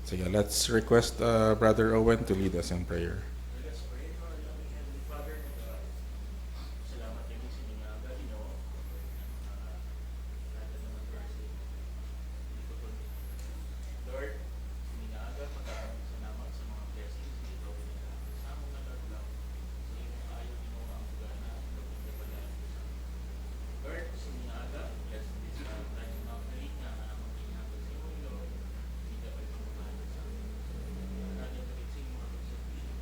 Sige, let's request Brother Owen to lead us in prayer. Let us pray. Our loving Heavenly Father and God, salamat kami sa inyong aga, Ginoo. Kada naman verse dito po. Lord, sa inyong aga, pagkakamit salamat sa mga blessings dito. Sa among nagaglaw, sa iyong ayaw, Ginoo, ang pagana, ang pagpapagalan ko sa amin. Lord, sa inyong aga, bless this time ng mga kalinga na amang ginagawa sa iyong Lord. Hindi ka pagpapagalan sa amin. Kanya ka rin sa inyong mga pagsabihin.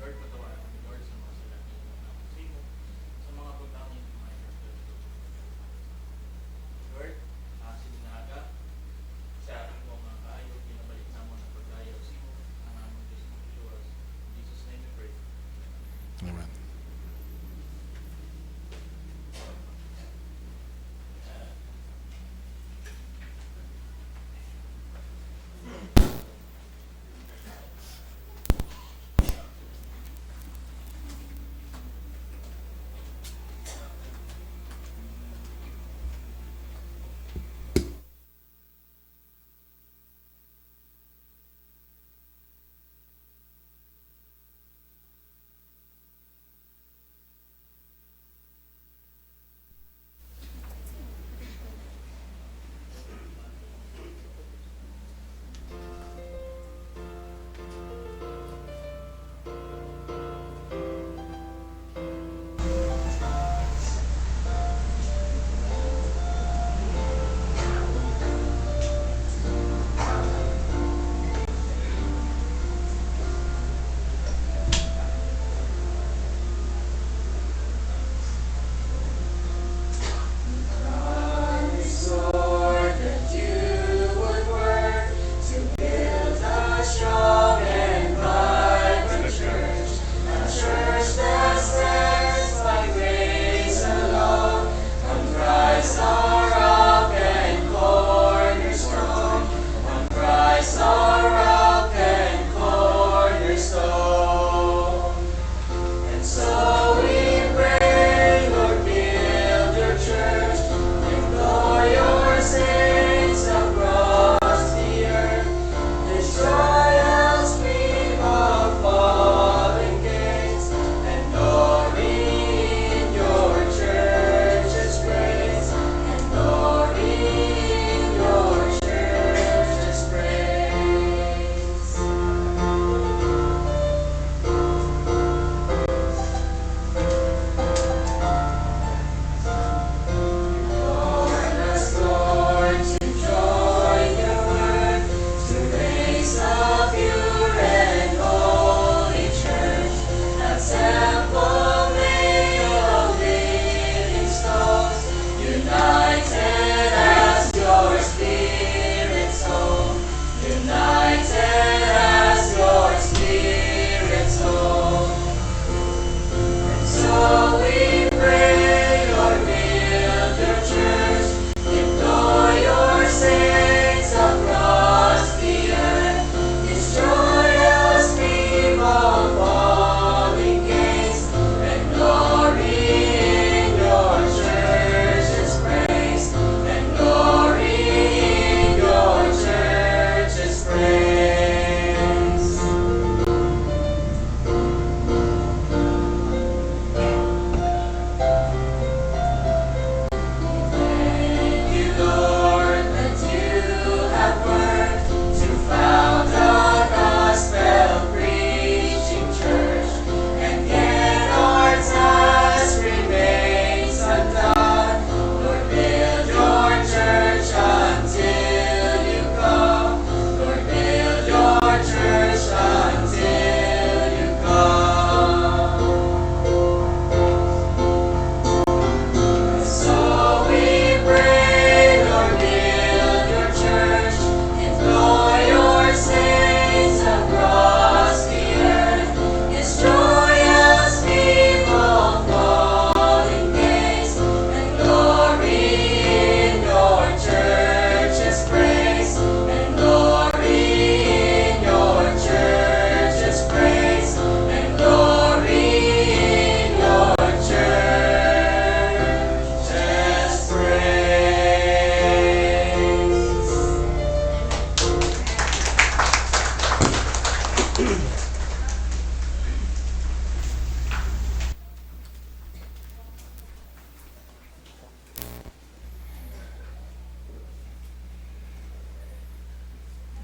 Lord, patawaran kami, Lord, sa mga salamin ng mga kusimo, sa mga pagdangin ng mga ipagdalo. Lord, sinaga, sa ating mga kaayo, pinabalik naman ang pagdayaw simo, ang among Diyos mong iluwas. In Jesus' name we pray. Amen.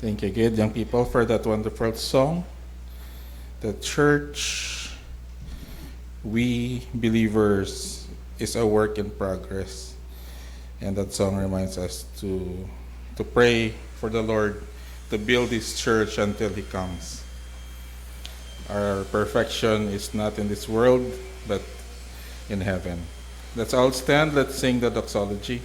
Thank you, good young people, for that wonderful song. The church, we believers, is a work in progress. And that song reminds us to pray for the Lord to build His church until He comes. Our perfection is not in this world, but in heaven. Let's all stand. Let's sing the doxology.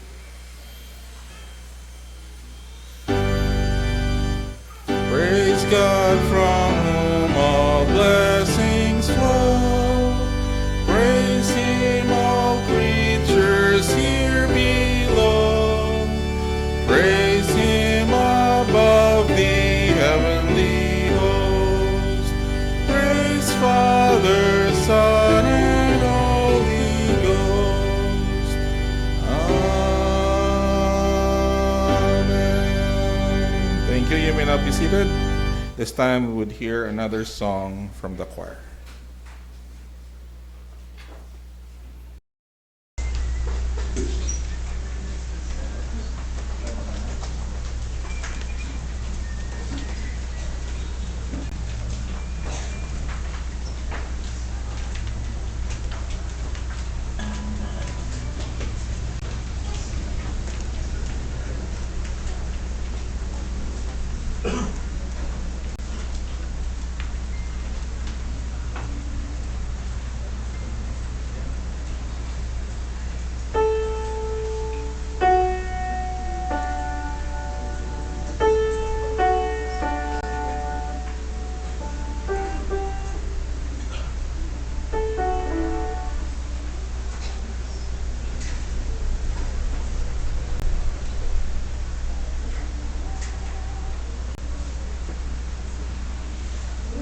Praise God from whom all blessings flow. Praise Him, all creatures here below. Praise Him above the heavenly host. Praise Father, Son, and Holy Ghost. Amen. Thank you. You may now be seated. This time we would hear another song from the choir.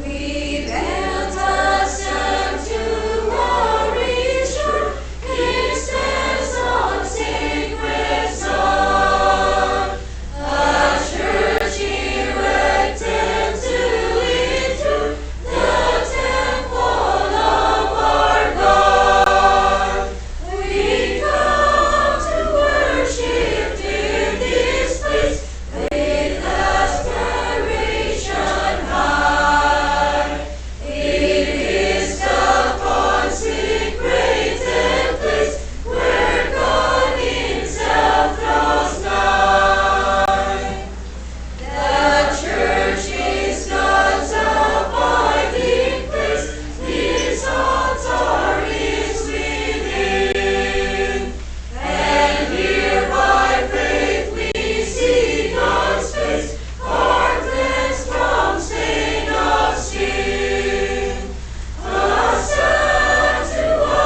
We built a sanctuary sure, it stands on sacred sod. A church erected to endure, the temple of our God. We come to worship in this place with aspiration high. It is the consecrated place where God Himself draws nigh. The church is God's abiding place. His altar is within. And here by faith we see God's face, are cleansed from stain of sin. A sanctuary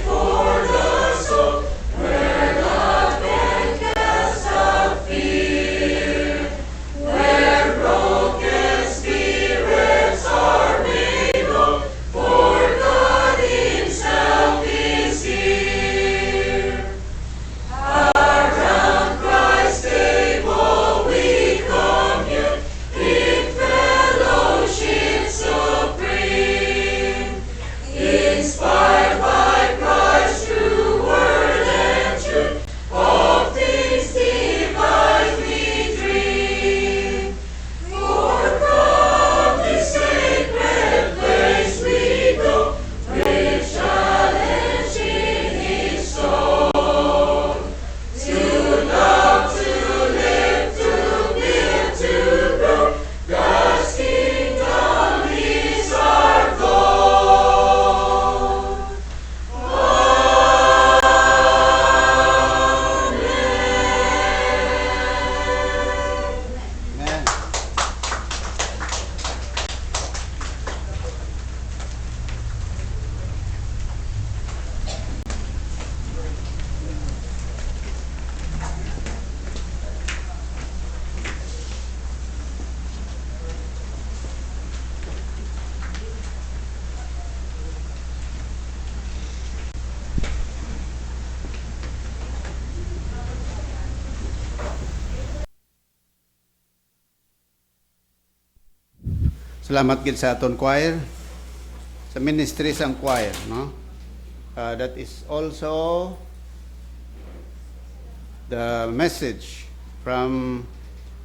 for the soul, where love can cast out fear, where broken spirits are made whole, for God Himself is here. Around Christ's table we commune in fellowship supreme, inspired by Christ's true word and truth. All things divine we dream. For from this sacred place we go, with challenge in His soul. To love, to live, to build, to grow, God's kingdom is our goal. Amen. Salamat gid sa aton choir, sa ministry sang choir, no? That is also the message from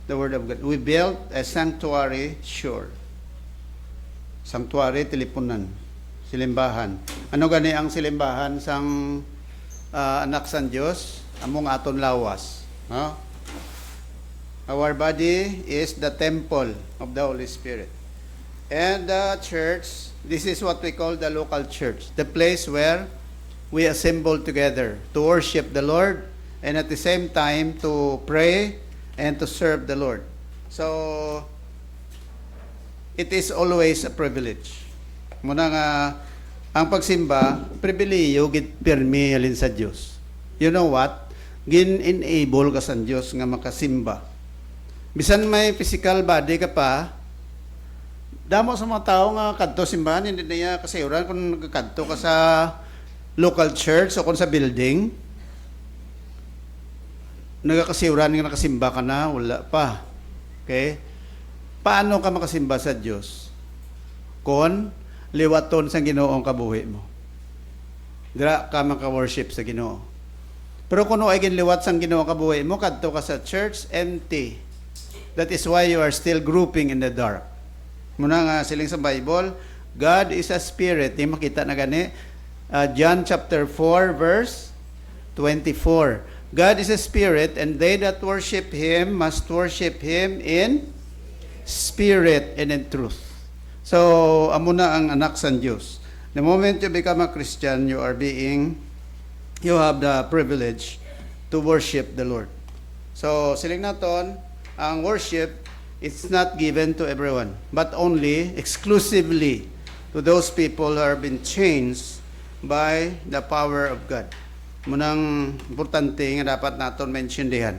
the Word of God. We built a sanctuary sure. Sanctuary, tilipunan. Silimbahan. Ano gani ang silimbahan sang anak san Dios? Among aton lawas. No? Our body is the temple of the Holy Spirit. And the church, this is what we call the local church. The place where we assemble together to worship the Lord and at the same time to pray and to serve the Lord. So, it is always a privilege. Muna nga, ang pagsimba, pribiliyo git pirmi halin sa Dios. You know what? Gin-enable ka sa Dios nga makasimba. Bisan may physical body ka pa, damo sa mga tao nga kadto simbahan, hindi niya kasayuran kung nagkadto ka sa local church o kung sa building. Nagkakasayuran nga nakasimba ka na, wala pa. Okay? Paano ka makasimba sa Diyos? Kung liwaton sa Ginoo ang kabuhi mo. Dira ka maka-worship sa Ginoo. Pero kung ay ginliwat sa Ginoo ang kabuhi mo, kadto ka sa church, empty. That is why you are still grouping in the dark. Muna nga siling sa Bible, God is a spirit. Di makita na gani. John chapter 4 verse 24. God is a spirit, and they that worship Him must worship Him in spirit and in truth. So, amo na ang anak sa Diyos. The moment you become a Christian, you have the privilege to worship the Lord. So, siling naton, ang worship, it's not given to everyone, but only exclusively to those people who have been changed by the power of God. Munang importante nga dapat naton mention dihan.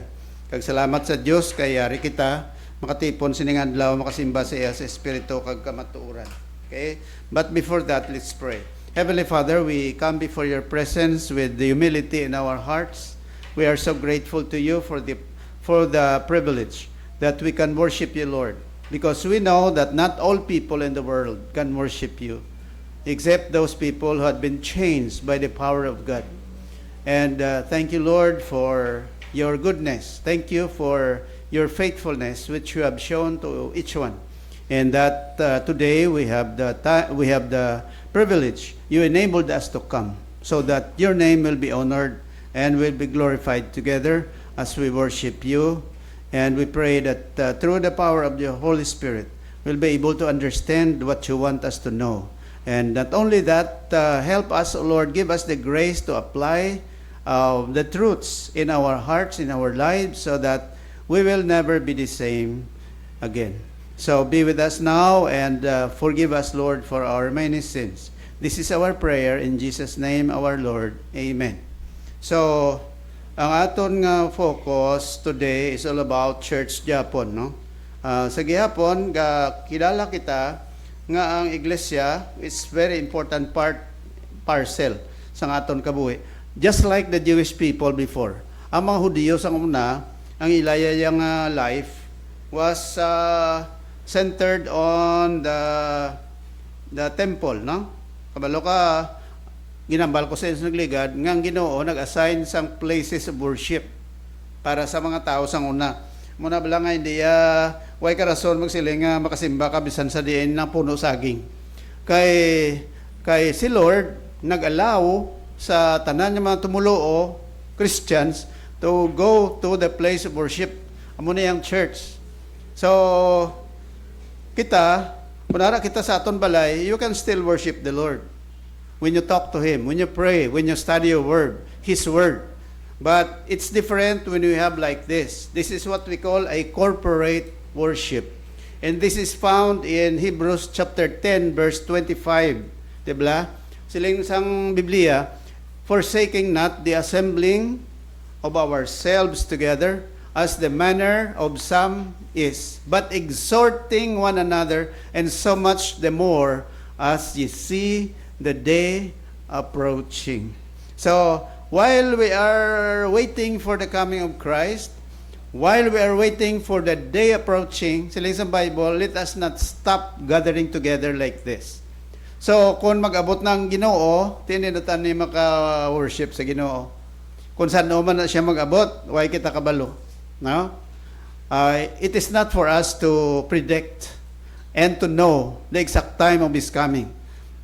Kag salamat sa Dios kay yari kita makatipon sining adlaw makasimba sa iya sa espiritu kag kamatuoran. Okay? But before that, let's pray. Heavenly Father, we come before your presence with the humility in our hearts. We are so grateful to you for the privilege that we can worship you, Lord, because we know that not all people in the world can worship you, except those people who had been changed by the power of God. And thank you, Lord, for your goodness. Thank you for your faithfulness, which you have shown to each one. And that today we have the privilege. You enabled us to come so that your name will be honored and will be glorified together as we worship you. And we pray that through the power of the Holy Spirit, we'll be able to understand what you want us to know. And not only that, help us, O Lord, give us the grace to apply the truths in our hearts, in our lives, so that we will never be the same again. So be with us now and forgive us, Lord, for our many sins. This is our prayer in Jesus' name, our Lord. Amen. So, ang aton nga focus today is all about church Japon, no? Sa gihapon, kilala kita nga ang iglesia is very important parcel sa aton kabuhi. Just like the Jewish people before. Ang mga Hudiyo sa una, ang ilayayang life was centered on the temple, no? Kabalo ka, ginambal ko sa nagligad, ngang Ginoo nag-assign sang places of worship para sa mga tao sang una. Muna bala nga hindi way ka rason magsiling nga makasimba ka bisan sa diin ng puno saging. Kay si Lord nag-allow sa tanan ng mga tumuloo, Christians, to go to the place of worship. Amo na yung church. So, kunara kita sa aton balay, you can still worship the Lord. When you talk to Him, when you pray, when you study your Word, His Word. But it's different when we have like this. This is what we call a corporate worship. And this is found in Hebrews chapter 10, verse 25. Diba? Siling sang Biblia, forsaking not the assembling of ourselves together, as the manner of some is, but exhorting one another, and so much the more as ye see the day approaching. So, while we are waiting for the coming of Christ, while we are waiting for the day approaching, siling sa Bible, let us not stop gathering together like this. So, kung mag-abot ng Ginoo, tininatan ni maka-worship sa Ginoo. Kung saan man na siya mag-abot, why kita kabalo? No? It is not for us to predict and to know the exact time of His coming.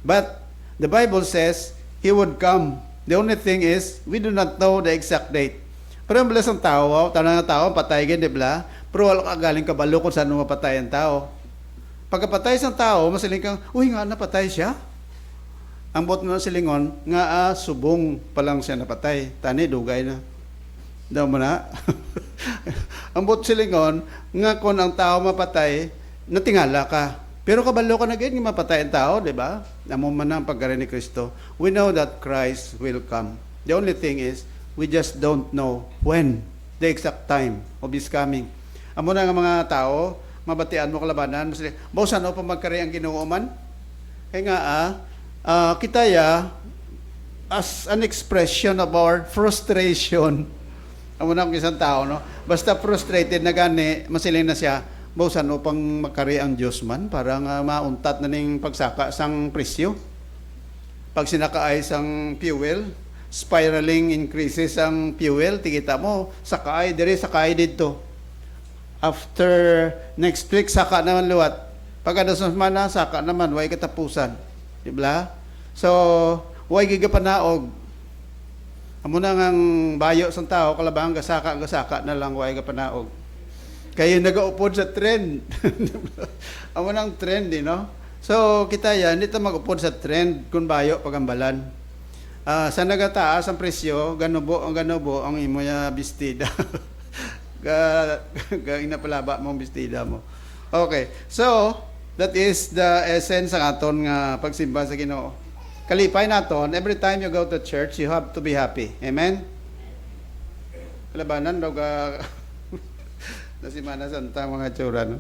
But the Bible says He would come. The only thing is, we do not know the exact date. Pero ang bilas ng tao, tanang ng tao, patay gan, di ba? Pero wala ka galing kabalo kung saan mapatay ang tao. Pagkapatay sa tao, masiling kang, uy nga, napatay siya. Ang bot na silingon, nga subong pa lang siya napatay. Tani, dugay na. Daw mo na. Ang bot silingon, nga kung ang tao mapatay, natingala ka. Pero kabalo ka na ganyan, mapatay ang tao, di ba? Amo man ang pagkarin ni Kristo. We know that Christ will come. The only thing is, we just don't know when, the exact time of His coming. Amo na nga mga tao, mabatian mo kalabanan, bawsan o pa magkari ang Ginoo man? Kaya nga, kitaya, as an expression of our frustration, amo na kung isang tao, no? Basta frustrated na gani, masiling na siya, bawsan o pang magkari ang Diyos man, parang mauntat na ning pagsaka sang presyo. Pag sinakaay sang fuel, spiraling increases ang fuel, tikita mo, sakay, dire sakay dito. After next week, saka naman luwat. Pagkada sa semana, saka naman, way katapusan. Di ba? So, way gigapanaog. Amo na ngang bayo sa tao, kalabang gasaka na lang, way gapanaog. Kayo nag-upod sa trend. Amo nang trend, no? So, kita yan, dito mag-upod sa trend kung bayo pagambalan. Sa nagataas ang presyo, ganubo ang imo ya bestida. Inapalaba mo ang bestida mo. Okay. So, that is the essence ng aton nga pagsimba sa Ginoo. Kalipay naton, every time you go to church, you have to be happy. Amen? Kalabanan daw ka na Semana Santa mga tsura, no?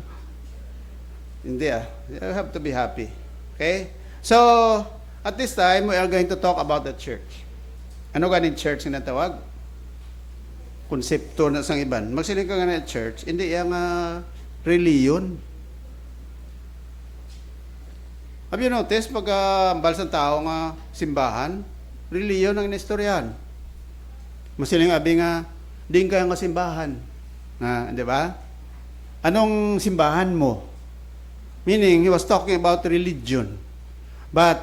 Hindi You have to be happy. Okay? So, at this time, we are going to talk about the church. Ano ganing church na tawag? Konsepto na sang iban. Magsiling ka nga na church, hindi yung reliyon. Have you noticed, pag balasang tao nga simbahan, reliyon ang inistoryahan. Masiling abi nga, din ka nga simbahan. Di ba? Anong simbahan mo? Meaning, he was talking about religion. But,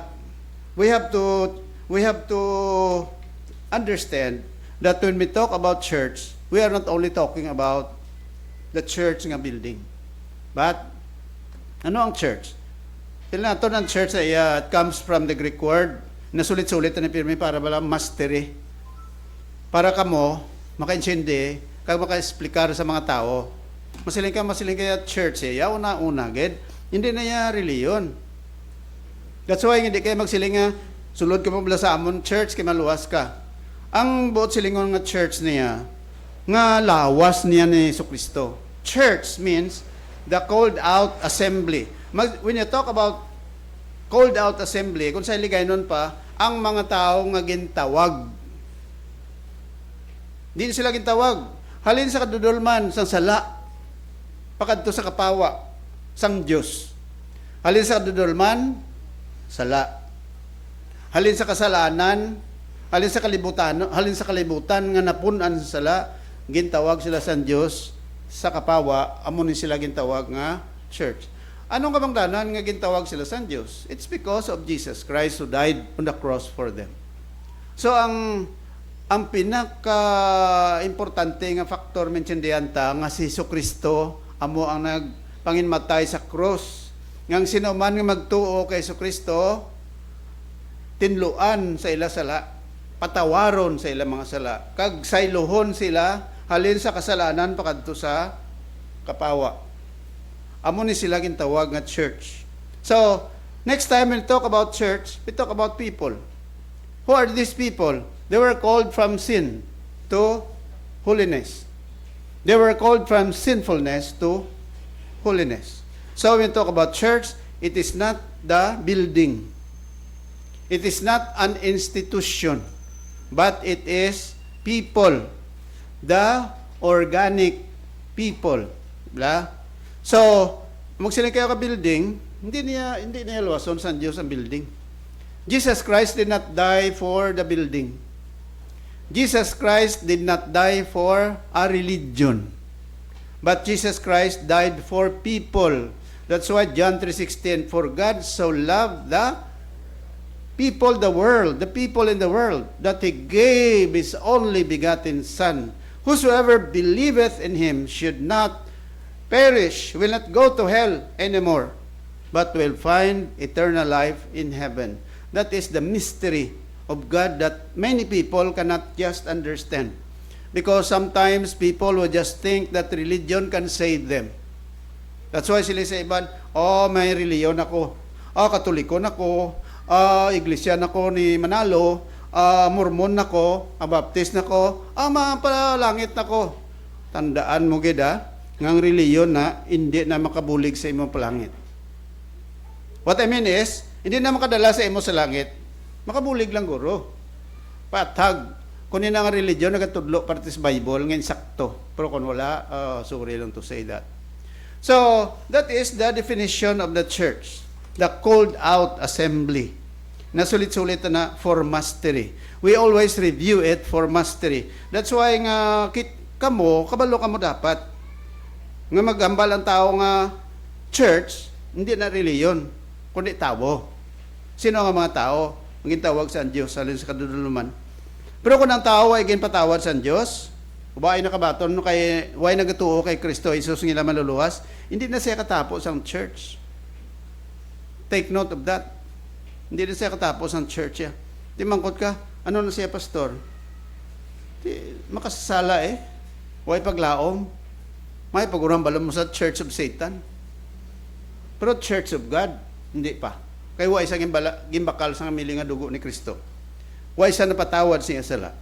we have to understand that when we talk about church, we are not only talking about the church nga building. But, ano ang church? Kailan nato ng church ay it comes from the Greek word na sulit-sulit na pirmi para bala mastery. Para kamo makaintindi, kag maka-explicar sa mga tao. Masiling kaya church una gid. Hindi na ya reliyon. That's why hindi kayo magsiling nga sulod ka mo bala sa amon church kay maluwas ka. Ang buot silingon nga church niya nga lawas niya ni Jesucristo. Church means the called out assembly. When you talk about called out assembly, kung sa iligay nun pa, ang mga tao nga gintawag. Di sila gintawag. Halin sa kadudolman, sang sala, pakadto sa kapawa, sang Diyos. Halin sa kadudolman, sala. Halin sa kasalanan, halin sa kalibutan nga napunan sa sala, gintawag sila sa Diyos, sa kapawa, amo ni sila gintawag nga church. Anong kabangdanan nga gintawag sila sa Diyos? It's because of Jesus Christ who died on the cross for them. So ang pinaka-importante nga factor mentiondihan ta nga si Jesucristo amo ang nagpanginmatay sa cross. Ngang sino man nga magtuo kay Jesucristo, tinluan sa ila sala, patawaron sa ila mga sala, kag sayluhon sila halin sa kasalanan pakadto sa kapawa. Amo ni sila gintawag nga church. So, next time we talk about church, we talk about people. Who are these people? They were called from sin to holiness. They were called from sinfulness to holiness. So when we talk about church, it is not the building. It is not an institution, but it is people, the organic people. Blah. So, magsiling kayo ka building, hindi niya luwason sa Diyos ang building. Jesus Christ did not die for the building. Jesus Christ did not die for a religion. But Jesus Christ died for people. That's why John 3:16, for God so loved the people, the world, the people in the world, that He gave His only begotten Son. Whosoever believeth in Him should not perish, will not go to hell anymore, but will find eternal life in heaven. That is the mystery of God that many people cannot just understand. Because sometimes people will just think that religion can save them. That's why sila sa iban, may reliyon ako. Katolikon ako. Iglesia nako ni Manalo. Mormon nako. Baptist nako. Mapalangit nako. Tandaan mo gida, ngang reliyon na hindi na makabulig sa imong palangit. What I mean is, hindi na makadala sa imo sa langit. Makabulig lang guro. Patag. Kung yun ang religion, nagatudlo parte sa Bible, ngayon sakto. Pero kung wala, sorry lang to say that. So, that is the definition of the church. The called out assembly. Nasulit-sulit na for mastery. We always review it for mastery. That's why nga, kabalo kamo dapat. Nga magambal ang tao nga church, hindi na reliyon, kundi tao. Sino nga mga tao? Ang tawag sa Diyos, alin sa kaduduluman. Pero kung ang tao ay ginpatawad sa Diyos, ubaay nakabaton, kay way nagatuo kay Kristo, Isus ngila maluluwas, hindi na siya katapos ang church. Take note of that. Hindi na siya katapos ang church. Di mangkot ka, ano na siya pastor? Di, makasasala way paglaom. May pagurang balon mo sa Church of Satan. Pero Church of God, hindi pa. Kaya way isang gimbakal sa miling nga dugo ni Kristo. Why siya napatawad siya sala?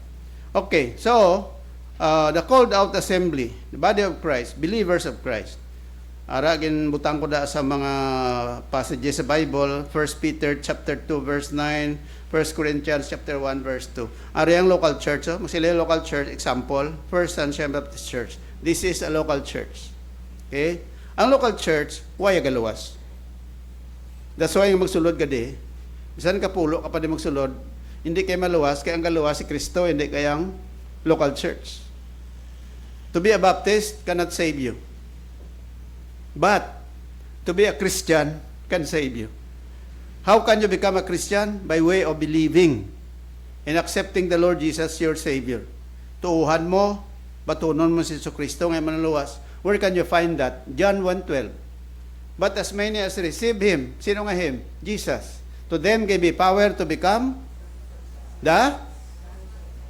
Okay, so, the called out assembly, the body of Christ, believers of Christ. Ara, ginbutang ko da sa mga passages sa Bible, 1 Peter chapter 2 verse 9, 1 Corinthians chapter 1 verse 2. Ara yung local church, masila yung local church, example, First Sunshine Baptist Church. This is a local church. Okay? Ang local church, why agaluwas? That's why yung magsulod gadi, bisan ka pulo ka pa di magsulod, hindi kayo maluwas, kaya ang galuwas si Kristo, hindi kayang local church. To be a Baptist cannot save you. But, to be a Christian can save you. How can you become a Christian? By way of believing and accepting the Lord Jesus, your Savior. Tuuhan mo, batunon mo si Kristo, ngayon manuluwas. Where can you find that? John 1:12. But as many as receive Him, sino nga Him? Jesus. To them gave He power to become the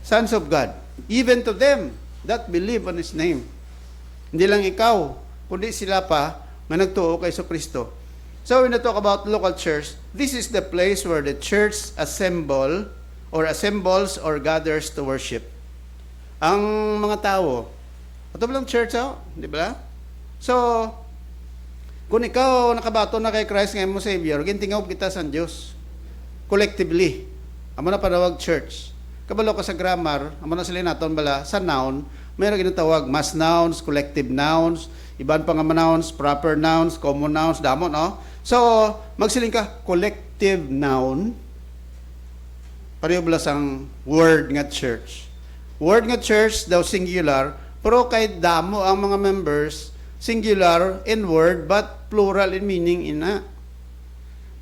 sons of God, even to them that believe on His name. Hindi lang ikaw, kundi sila pa nga nagtuo kay Kristo. So when we talk about local church, this is the place where the church assembles or gathers to worship. Ang mga tao, ito ba lang church di ba? So, kung ikaw nakabato na kay Christ ngayon mo Savior, gintingaw kita sa Diyos. Collectively. Amo na panawag church. Kabalo ka sa grammar, amo na sila naton bala sa noun, mayroon ginatawag mass nouns, collective nouns, iban pa nga nouns, proper nouns, common nouns, damo no. So, magsiling ka collective noun. Pareho bala sang word nga church. Word nga church daw singular, pero kay damo ang mga members, singular in word but plural in meaning ina.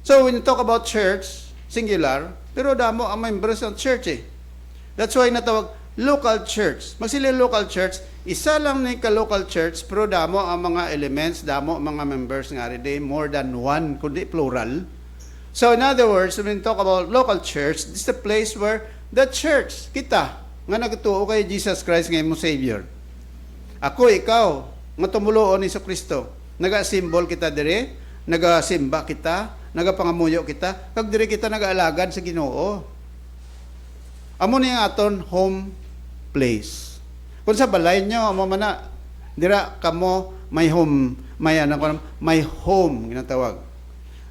So, when you talk about church, singular, pero damo ang members ng church That's why natawag local church. Magsili local church, isa lang ni ka-local church, pero damo ang mga elements, damo ang mga members nga rin, more than one, kundi plural. So in other words, when we talk about local church, this is the place where the church, kita, nga nagtuo kay Jesus Christ ngayon mo Savior. Ako, ikaw, nga tumuloon ni Kristo, naga-symbol kita dire, naga-simba kita, nagapangamuyo kita, kag dire kita nag-aalagad sa Ginoo. Amo ni aton home place. Kung sa balay nyo, amo man na, dira kamo may home, may home ginatawag.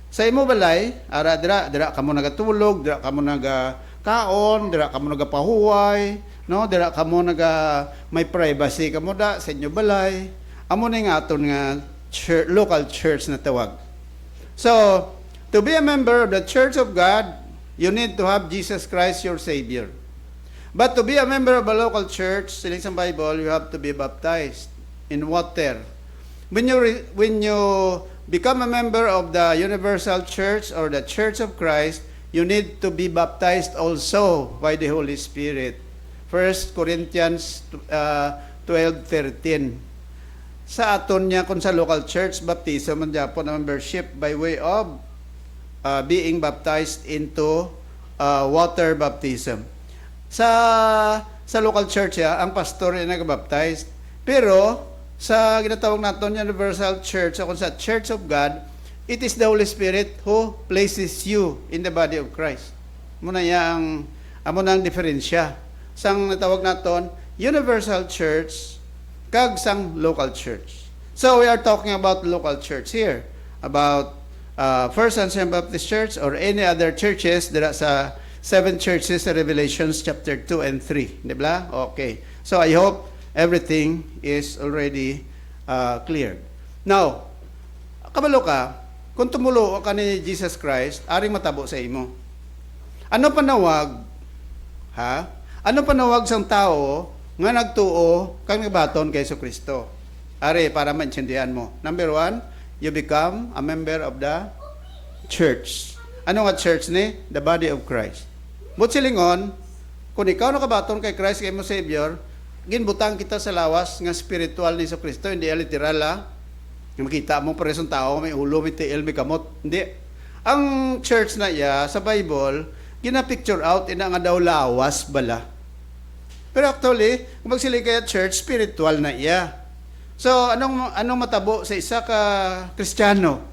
Sa imo balay, ara dira kamo nagatulog, dira kamo nagakaon, dira kamo nagapahuway, no, dira kamo may privacy kamo da sa inyo balay. Amo ni aton nga church, local church na tawag. So, to be a member of the Church of God, you need to have Jesus Christ your Savior. But to be a member of a local church, siling sa Bible, you have to be baptized. in water. When you become a member of the Universal Church or the Church of Christ, you need to be baptized also by the Holy Spirit. 1 Corinthians 12:13. Sa aton niya kung sa local church, baptism ang Japon na membership by way of being baptized into water baptism. Sa local church ang pastor ay nag-baptize. Pero sa ginatawag natin Universal Church o kung sa Church of God, it is the Holy Spirit who places you in the body of Christ. Muna ang diferensya. Sang natawag natin Universal Church kag sang local church. So we are talking about local church here, about First and Second Baptist Church or any other churches dira sa 7 churches sa Revelations chapter 2 and 3. Di ba? Okay. So I hope everything is already clear. Now, kabalo ka, kung tumulo ka ni Jesus Christ, aring matabo sa imo. Ano panawag? Ha? Ano panawag sang tao nga nagtuo kang nabaton kay Kristo? Are, para maintindihan mo. Number 1, you become a member of the church. Ano nga church ni? The body of Christ. But silingon, kung ikaw nakabaton kay Christ kay mo Savior, ginbutang kita sa lawas nga spiritual ni Kristo, hindi literal makita mo paresong tao, may ulo, may tiil, may kamot. Hindi. Ang church na iya, sa Bible, gina-picture out, ina nga daw lawas bala. Pero actually, kung magsili kaya church, spiritual na iya. So, anong matabo sa isa ka Kristiyano?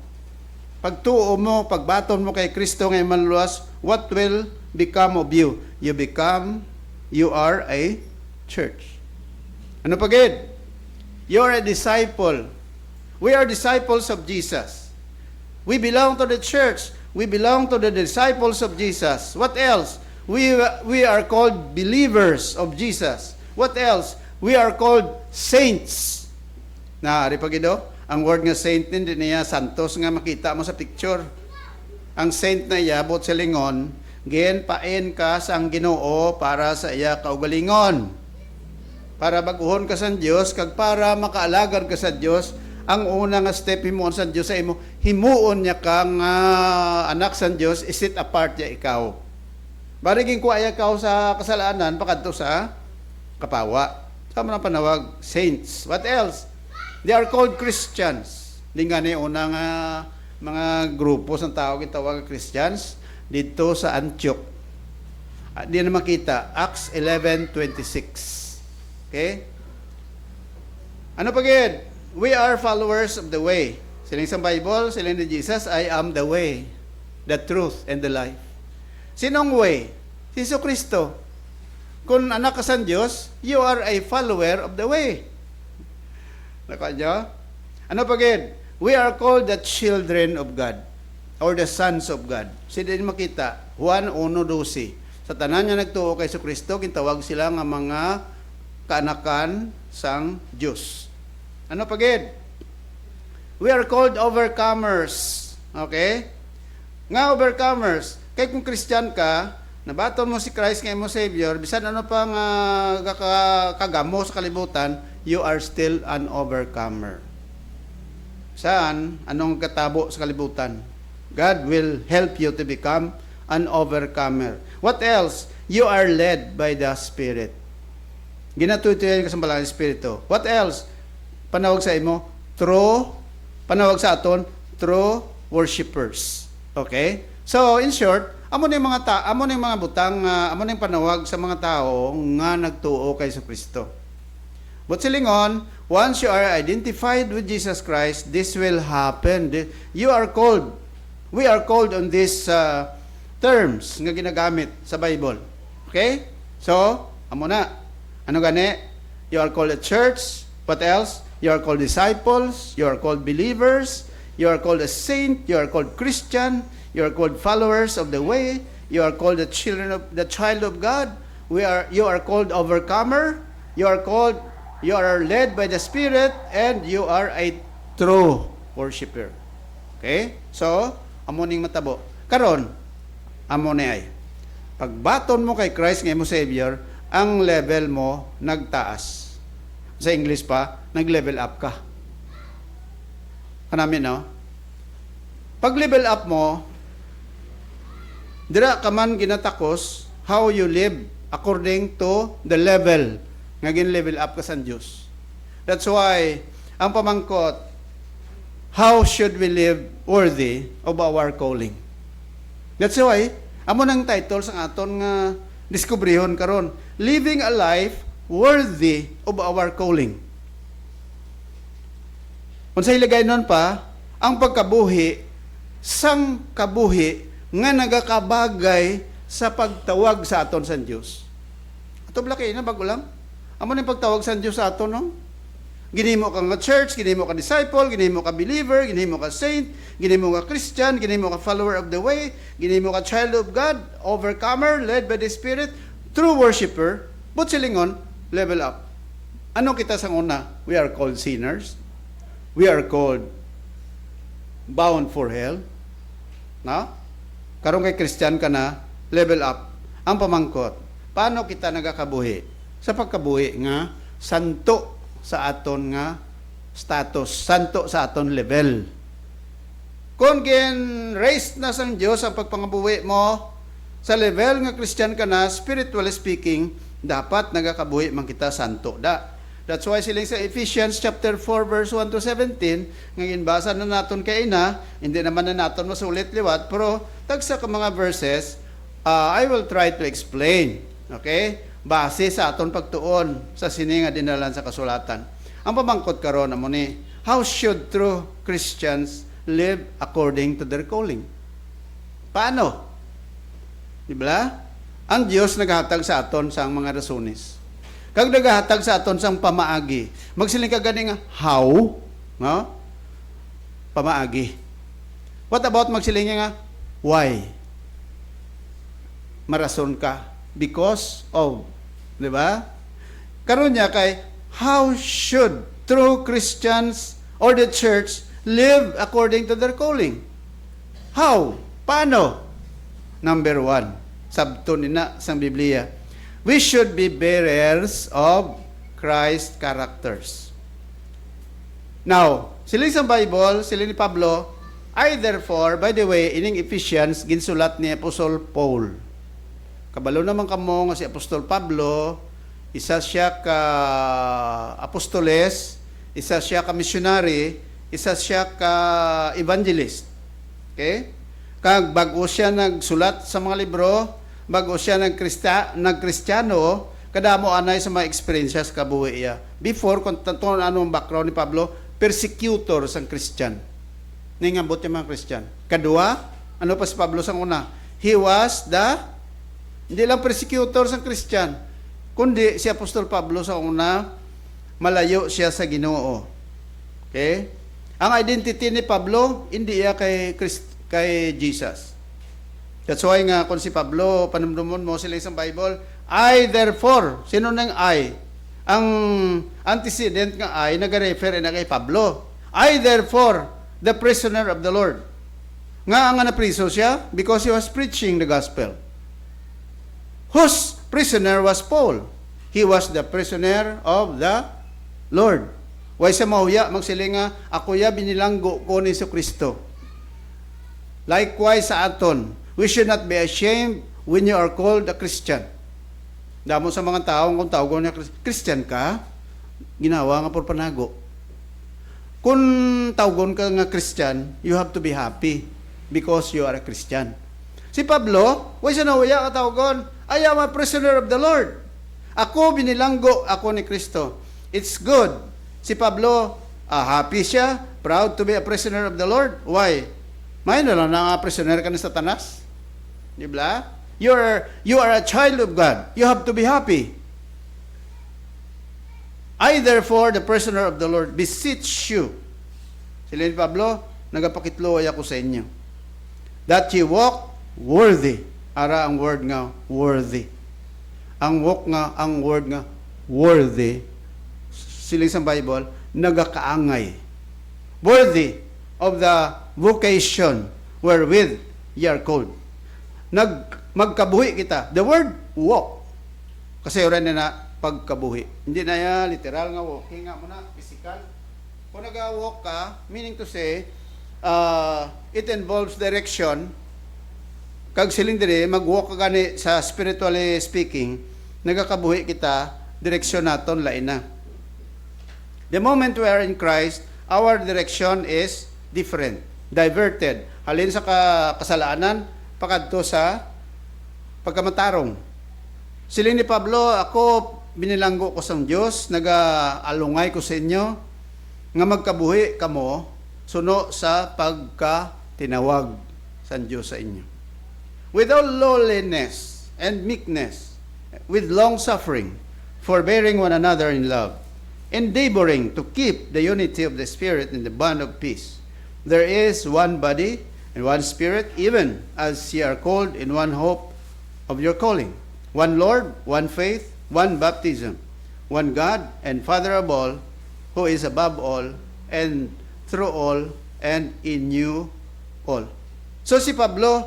Pagtuo mo, pagbaton mo kay Kristo ngayon manluwas, what will become of you? You are a church. Ano pagid? You are a disciple. We are disciples of Jesus. We belong to the church. We belong to the disciples of Jesus. What else? We are called believers of Jesus. What else? We are called saints. Naari pa gido? Ang word nga saint hindi niya santos nga makita mo sa picture. Ang saint na iya bot sa lingon, gen paen ka sang Ginoo para sa iya kaugalingon. Para baguhon ka sa Dios kag para makaalagad ka sa Dios. Ang una nga step himuon sa Dios sa imo, himuon niya kang anak sa Dios, isit apart ya ikaw. Bariging ko aya ka sa kasalanan pakadto sa kapawa. Sama na panawag saints. What else? They are called Christians. Lingani unang mga grupo sa tao gitawag Christians dito sa Antioch. Di na makita Acts 11:26. Okay? Ano pagid? We are followers of the way. Siling sa Bible, siling ni Jesus, I am the way, the truth, and the life. Sinong way? Si Kristo. Kung anak ka sa Diyos, you are a follower of the way. Nakanya? Ano pagid? We are called the children of God or the sons of God. Sila din makita, Juan 1:12. Sa tanan niya nagtuo kay Kristo, gintawag sila nga mga kaanakan sang Diyos. Ano pagid? We are called overcomers. Okay? Nga overcomers. Kaya kung Christian ka, nabaton mo si Christ kay mo Savior, bisan ano pang kagamo sa kalibutan, you are still an overcomer. Saan? Anong katabo sa kalibutan? God will help you to become an overcomer. What else? You are led by the Spirit. Ginatutuyan ka sa Balang Espiritu. What else? Panawag sa imo, panawag sa aton, true worshipers. Okay? So, in short, amo na yung mga butang, amo na yung panawag sa mga tao nga nagtuo kay Kristo. But silingon, once you are identified with Jesus Christ, this will happen. You are called. We are called on these terms nga ginagamit sa Bible. Okay? So, amo na. Ano gani? You are called a church. What else? You are called disciples. You are called believers. You are called a saint. You are called Christian. You are called followers of the way. You are called the child of God. You are called overcomer. You are led by the Spirit, and you are a true worshiper. Okay? So, amo ning matabo. Karon, amo ni ay. Pagbaton mo kay Christ nga mo Savior, ang level mo nagtaas. sa English pa, nag-level up ka. Kanamin, no? Pag level up mo, dira ka man ginatakos how you live according to the level nga gin-level up ka sa Diyos. That's why, ang pamangkot, how should we live worthy of our calling? That's why, amo nang title sa aton nga diskubrihon karon, living a life worthy of our calling. Kung sa ilagay nun pa, ang pagkabuhi, sang kabuhi nga nagakabagay sa pagtawag sa aton sa Diyos. Ato blaki na bago lang. Amo ni pagtawag sa Diyos sa aton, no? Ginimo ka nga church, ginimo ka disciple, ginimo ka believer, ginimo ka saint, ginimo ka Christian, ginimo ka follower of the way, ginimo ka child of God, overcomer, led by the Spirit, true worshiper, but silingon, level up. Ano kita sa una? We are called sinners. We are called bound for hell. No? Karong kay Christian ka na, level up. Ang pamangkot, paano kita nagakabuhi? Sa pagkabuhi nga, santo sa aton nga status, santo sa aton level. Kung raised na sang Diyos ang pagpangabuhi mo, sa level nga Christian ka na, spiritually speaking, dapat nagakabuhi man kita santo da. That's why siling sa Ephesians chapter 4 verse 1 to 17, nga ginbasa na naton kay ina, hindi naman na naton masulit liwat, pero tagsa ka mga verses, I will try to explain. Okay? Base sa aton pagtuon sa sini nga dinalan sa kasulatan. Ang pamangkot karon amo ni, how should true Christians live according to their calling? Paano? Di ba? Ang Dios naghatag sa aton sang mga rasones. Kag naghatag sa aton sang pamaagi. Magsiling ka gani nga how, no? Pamaagi. What about magsiling nga why? Marason ka because of, di ba? Karon niya kay, how should true Christians or the church live according to their calling? How? Paano? Number 1, sabto nina sa Biblia. We should be bearers of Christ characters. Now, sila sa Bible, sila ni Pablo, I therefore, by the way, ining Ephesians, ginsulat ni Apostle Paul. Kabalo naman kamo nga si Apostol Pablo, isa siya ka apostoles, isa siya ka missionary, isa siya ka evangelist. Okay? Kag bago siya nagsulat sa mga libro, bago siya nagkristiyano, kadamo anay sa mga experiences kabuhi iya. Before, kung tanong anong background ni Pablo, persecutor sang Christian. Ningambot yung mga Christian. Kadua, ano pa si Pablo sang una? He was hindi lang persecutor sa Christian, kundi si Apostol Pablo sa una, malayo siya sa Ginoo. Okay? Ang identity ni Pablo, hindi iya kay Jesus. That's why nga, kung si Pablo, panumdumon mo sila isang Bible, I therefore, sino nang I? Ang antecedent nga I, nag-refer na kay Pablo. I therefore, the prisoner of the Lord. Nga ang napriso siya, because he was preaching the gospel. Whose prisoner was Paul? He was the prisoner of the Lord. Way sa mahuya, magsilinga, ako ya binilanggo ko ni Kristo. Likewise sa aton, we should not be ashamed when you are called a Christian. Damo sa mga taong kung tawag niya Christian ka, ginawa nga por panago. Kung tawgon ka nga Christian, you have to be happy because you are a Christian. Si Pablo, way sa nahuya ka tawgon, I am a prisoner of the Lord. Ako binilanggo ako ni Kristo. It's good. Si Pablo, happy siya, proud to be a prisoner of the Lord. Why? May na lang na prisoner ka ni Satanas. Di ba? You are a child of God. You have to be happy. I therefore, the prisoner of the Lord, beseech you. Sila ni Pablo, nagapakitlo ay ako sa inyo. That you walk worthy. Ara ang word nga worthy. Ang word nga worthy. Siling sa Bible, nagakaangay. Worthy of the vocation wherewith ye are called. Magkabuhi kita. The word walk. Kasi oran na pagkabuhi. Hindi na ya literal nga walking nga muna, physical. Kung nag-walk ka, meaning to say, it involves direction. Kag siling dire, mag-walk ka gani sa spiritually speaking, nagakabuhi kita, direksyon naton lain na. The moment we are in Christ, our direction is different, diverted. Halin sa kasalaanan, pakadto sa pagkamatarong. Siling ni Pablo, ako binilanggo ko sa Diyos, nag-alungay ko sa inyo, nga magkabuhi kamo, suno sa pagkatinawag sa Diyos sa inyo. With all lowliness and meekness, with long suffering, forbearing one another in love, endeavoring to keep the unity of the Spirit in the bond of peace. There is one body and one Spirit, even as ye are called in one hope of your calling. One Lord, one faith, one baptism, one God and Father of all, who is above all, and through all, and in you all. So si Pablo,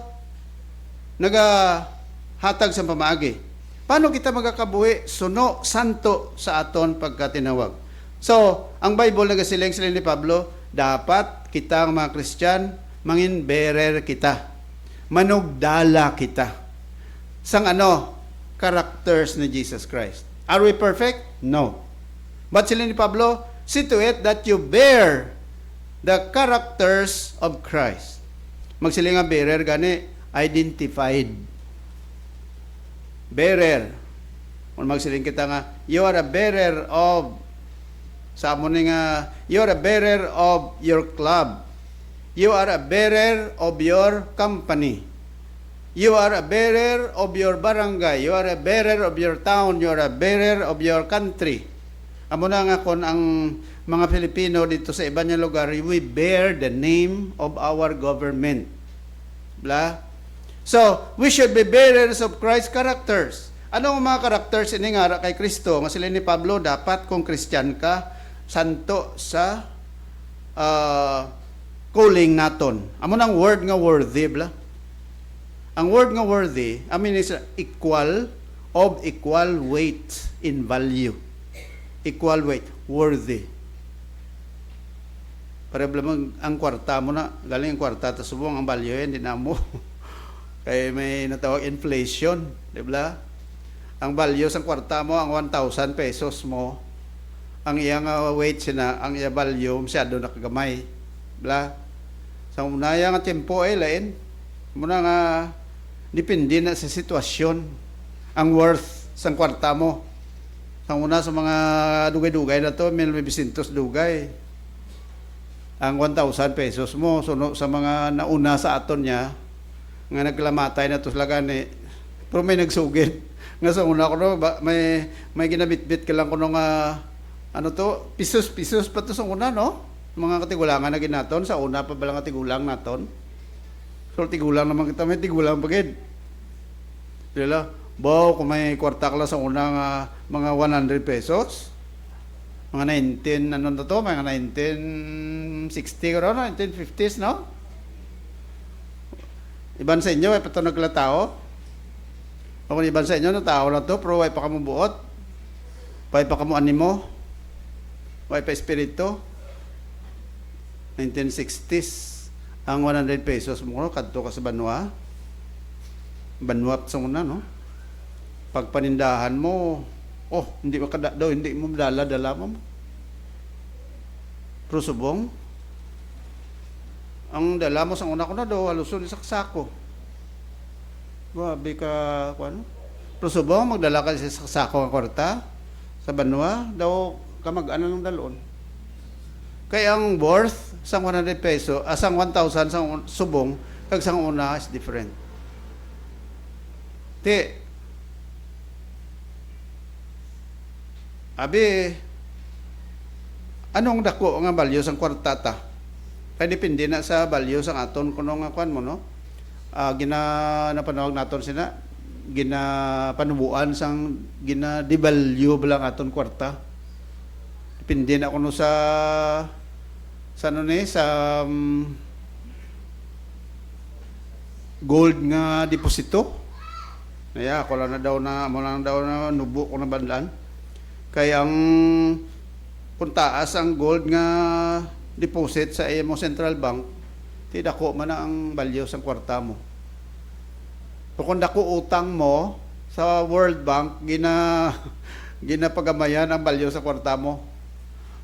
nagahatag sa pamaagi. Paano kita magkakabuhi? Suno, santo sa aton pagkatinawag. So, ang Bible nagasiling sila ni Pablo, dapat kita ang mga Christian, mangin bearer kita. Manugdala kita. Sang ano? Characters ni Jesus Christ. Are we perfect? No. But sila ni Pablo, see to it that you bear the characters of Christ. Magsiling nga bearer gani, identified. Bearer. Kung magsiling kita nga, you are a bearer of, sa mo nga, you are a bearer of your club. You are a bearer of your company. You are a bearer of your barangay. You are a bearer of your town. You are a bearer of your country. Amo na nga kung ang mga Pilipino dito sa iba niya lugar, we bear the name of our government. Blah. So, we should be bearers of Christ's characters. Ano ang mga characters iningara kay Kristo? Nga sila ni Pablo, dapat kung Christian ka, santo sa calling naton. Amo nang word nga worthy, blah. Ang word nga worthy, I mean is equal of equal weight in value. Equal weight, worthy. Problema ang kwarta mo na, galing ang kwarta, tapos subong ang value yan, hindi na mo. Kaya may natawag inflation, di ba? Ang value sa kwarta mo, ang 1,000 pesos mo, ang iyang weight sina, ang iyang value, masyado nakagamay. Di ba? Sa unaya nga tempo ay lain, muna nga, depende na sa sitwasyon, ang worth sa kwarta mo. Sa una sa mga dugay-dugay na to, 1,900 dugay. Ang 1,000 pesos mo, suno sa mga nauna sa aton niya, nga naglamatay na to sila gani, pero may nagsugid. Nga sa una ko no, may ginabitbit ka lang ko nung, ano to, pisos pa to sa una, no? Mga katigulangan na ginaton, sa una pa balang katigulang naton. So, tigulang naman kita, may tigulang pagid. Dila, baw, kung may kwarta ka lang sa unang mga 100 pesos, mga 19, ano na to, mga 1960 ko 1950s, no? Iban sa inyo, ay pa ito naglatao. O kung iban sa inyo, no, tao na to, pero ay pa kamo buot, ay pa kamo animo, ay pa espiritu. 1960s, ang 100 pesos mo, kadto ka sa Banwa. Banwa sa una, no? Pagpanindahan mo, hindi mo daw, hindi mo dala mo. Pero subong, ang dala mo sa una ko na daw, halusun sa sako. Grabe ka, ano? Pero subong, magdala ka sa sako ng kwarta, sa Banwa, daw, kamag-ano ng dalon. Kaya ang worth sang 100 peso, sang 1,000 sang subong, kag sang una is different. Abi, anong dako nga value sang kwartata? Kaya depende na sa value sang aton kuno nga kwan mo, no? Napanawag naton sina, panubuan sang devalue bilang aton kwarta. Depende na kuno sa ano ni, sa gold nga deposito. Naya, ako lang na daw na, mo lang daw na nubo ko na bandan. Kaya ang kung taas ang gold nga deposit sa imo central bank, ti dako man na ang value sa kwarta mo. So kung dako utang mo sa World Bank, ginapagamayan ang value sa kwarta mo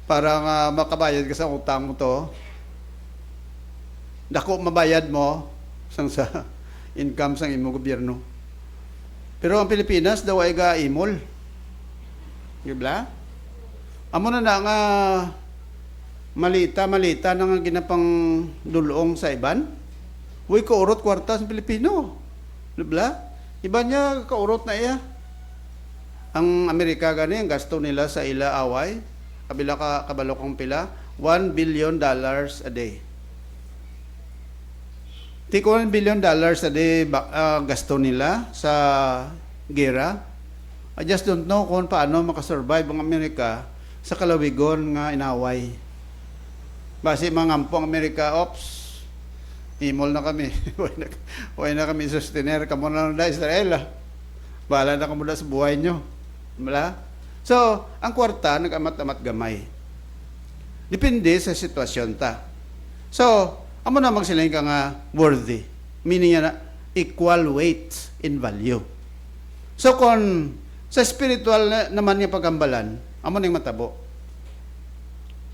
para nga makabayad ka sa utang mo to. Dako mabayad mo sang sa income sang imo gobyerno. Pero ang Pilipinas daw ay ga imol. Gibla? Amo na nga malita na nga ginapang dulong sa iban. Uy, kaurot kwarta sa Pilipino. Gibla? Iba niya kaurot na iya. Ang Amerika gani, ang gasto nila sa ila away, kabila ka kabalo kong pila, $1 billion a day. Tiko $1 billion a day gasto nila sa gera. I just don't know kung paano makasurvive ang Amerika sa kalawigon nga inaway. Basi mga ampo ang Amerika, ops, imol na kami. Huwag na kami sustainer. Kamu na lang na Israel. Bahala na kamo na sa buhay nyo. Wala? So, ang kwarta, nag-amat-amat gamay. Depende sa sitwasyon ta. So, amo na magsiling ka nga worthy. Meaning na equal weight in value. So, kung sa spiritual naman niya pagambalan, amo ning matabo.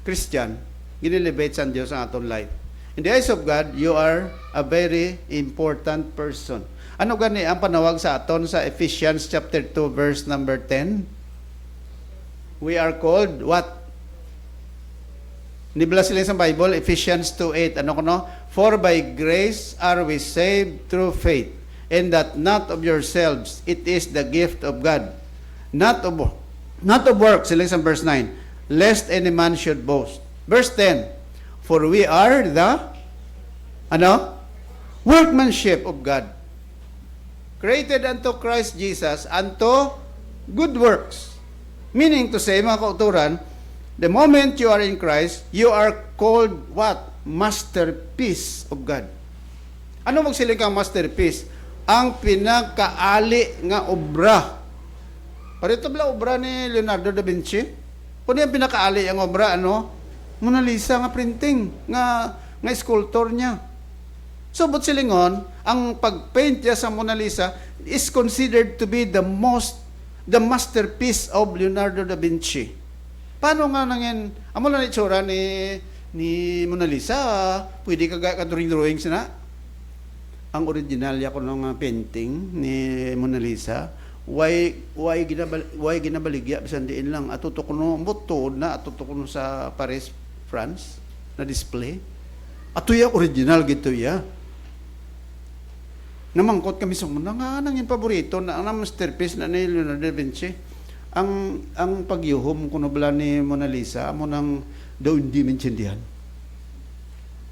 Christian, ginelevate sa Diyos ang aton life. In the eyes of God, you are a very important person. Ano gani ang panawag sa aton sa Ephesians chapter 2 verse number 10? We are called what? Nibla sila sa Bible, Ephesians 2:8. Ano kuno? For by grace are we saved through faith, and that not of yourselves, it is the gift of God. Not of works, sila sa verse 9. Lest any man should boast. Verse 10. For we are the workmanship of God, created unto Christ Jesus unto good works. Meaning to say, mga kauturan, the moment you are in Christ, you are called what? Masterpiece of God. Ano magsiling kang masterpiece? Ang pinakaali nga obra. Parito bala obra ni Leonardo da Vinci? Kung yung pinakaali ang obra, Mona Lisa nga printing, nga sculptor niya. So, but silingon, ang pag-paint niya sa Mona Lisa is considered to be the masterpiece of Leonardo da Vinci. Paano nga nangin, amo na itsura ni Mona Lisa, pwede ka drawing na. Ang original ya ko ng painting ni Mona Lisa, why ginabaligya bisan diin lang atuto kuno butod na atuto kuno sa Paris, France na display. Ato ya original gito ya. Namangkot kami sa muna nga nangin paborito na ang masterpiece na ni Leonardo da Vinci. Ang pagyuhom kuno bala ni Mona Lisa amo nang daw hindi maintindihan.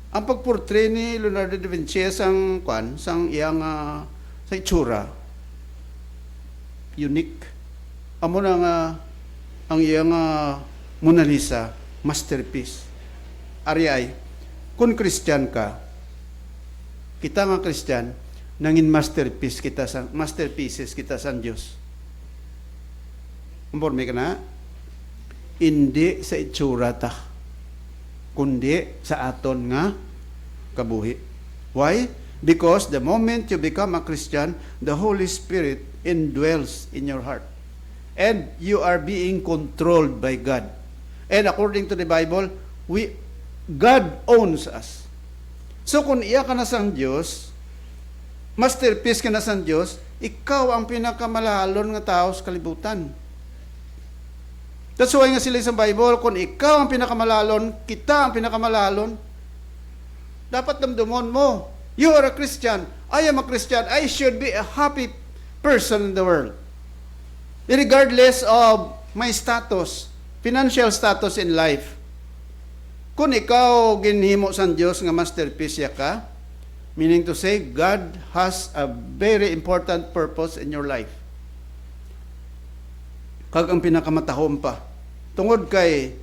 Ang pagportray ni Leonardo da Vinci sang iyang sa itsura unique. Amo na nga ang iyang Mona Lisa masterpiece. Ari kung Christian ka, kita nga Christian, nangin masterpiece masterpieces kita sa Diyos. Umporme ka na, hindi sa itsura ta, kundi sa aton nga kabuhi. Why? Because the moment you become a Christian, the Holy Spirit indwells in your heart. And you are being controlled by God. And according to the Bible, God owns us. So kung iya ka na sang Diyos, masterpiece ka na sang Diyos, ikaw ang pinakamalalon nga tao sa kalibutan. That's why nga sila sa Bible, kung ikaw ang pinakamalalon, kita ang pinakamalalon, dapat damdumon mo, you are a Christian, I am a Christian, I should be a happy person in the world. Regardless of my status, financial status in life. Kung ikaw ginhimo sa Diyos nga masterpiece ya ka, meaning to say, God has a very important purpose in your life. Kag ang pinakamatahom pa, tungod kay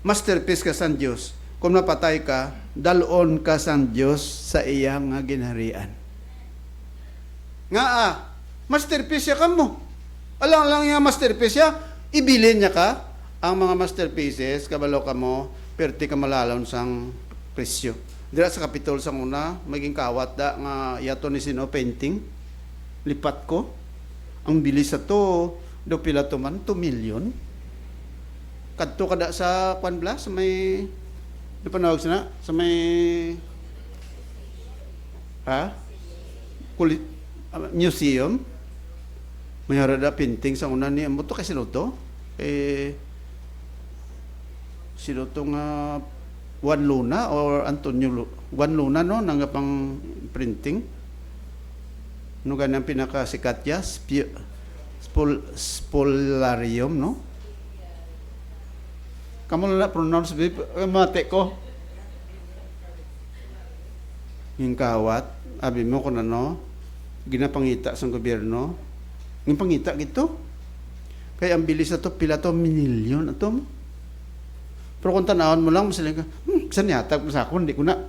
masterpiece ka sa Diyos, kung napatay ka, dalon ka sa Diyos sa iyang ginharian. Masterpiece ya ka mo. Alang yung masterpiece ya, ibilin niya ka ang mga masterpieces, kabalo ka mo, perti ka malalon sang presyo. Dira sa Kapitol sang una, maging kawat da nga yato ni sino painting, lipat ko. Ang bilis sa to, do pila to man, 2 million. Kadto kada sa kwan bla, sa may, di panawag sina, sa may, museum. May harada painting sa una ni, amo to kay sino to? Sino to nga, Juan Luna or Antonio Juan Luna, no, nang pang printing. No ganang pinakasikat ya, spolarium, no? Kamu na pronounce mate ko. Yung kawat, abi mo kung ano, ginapangita sa gobyerno. Yung pangita gito. Kaya ang bilis na to, pila to, milyon na to. Pero kung tanawon mo lang, masaling ka, saan yata sa ako, hindi ko na.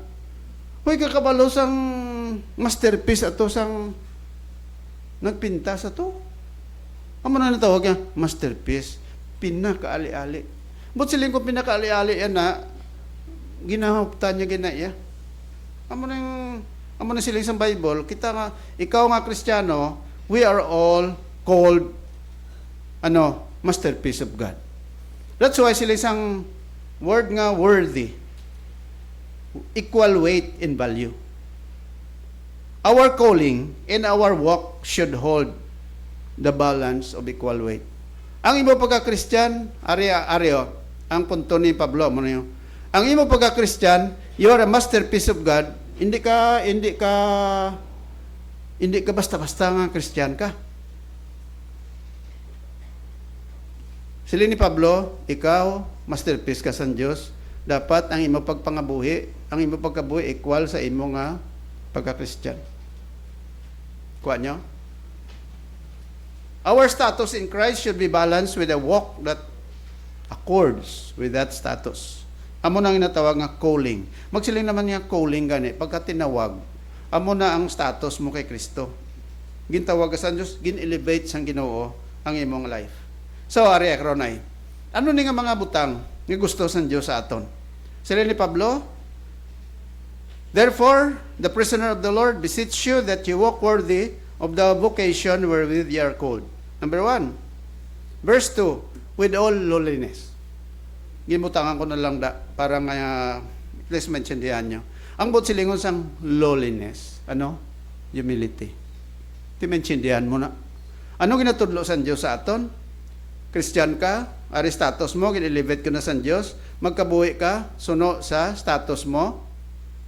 Hoy, kakabalo sang masterpiece ato sang nagpinta sa to. Amo na natawag niya, masterpiece. Pinakaali-ali. But siling ko pinakaali-ali yan na, ginahuptan niya ginaya. Amo na siling sa Bible, kita nga, ikaw nga Kristiyano, we are all called, masterpiece of God. That's why sila isang word nga worthy, equal weight in value. Our calling and our walk should hold the balance of equal weight. Ang imo pagka-Christian, areo, ang punto ni Pablo mo niyo. Ang imo pagka-Christian, you are a masterpiece of God. Hindi ka basta-basta nga Christian ka. Sila ni Pablo, ikaw, masterpiece ka sa Diyos. Dapat ang imo pagpangabuhi, ang imo pagkabuhi equal sa imo nga pagka-Christian. Kuha nyo? Our status in Christ should be balanced with a walk that accords with that status. Amo na ang inatawag nga calling. Magsiling naman niya calling gani. Pagka tinawag, amo na ang status mo kay Kristo. Gintawag ka sa Diyos, gin-elevate sang Ginoo ang imong life. So, ari akronay. Ano ni nga mga butang nga gusto sa Diyos sa aton? Sila ni Pablo, therefore, the prisoner of the Lord beseech you that you walk worthy of the vocation wherewith ye are called. Number 1, verse 2, with all lowliness. Gimutangan ko na lang para nga, please mention diyan nyo. Ang bot silingon sang lowliness. Humility. Timensindihan mo na. Ano ginatudlo sa Diyos sa aton? Christian ka, ari status mo, gin-elevate ka na sa Diyos, magkabuhi ka, suno sa status mo.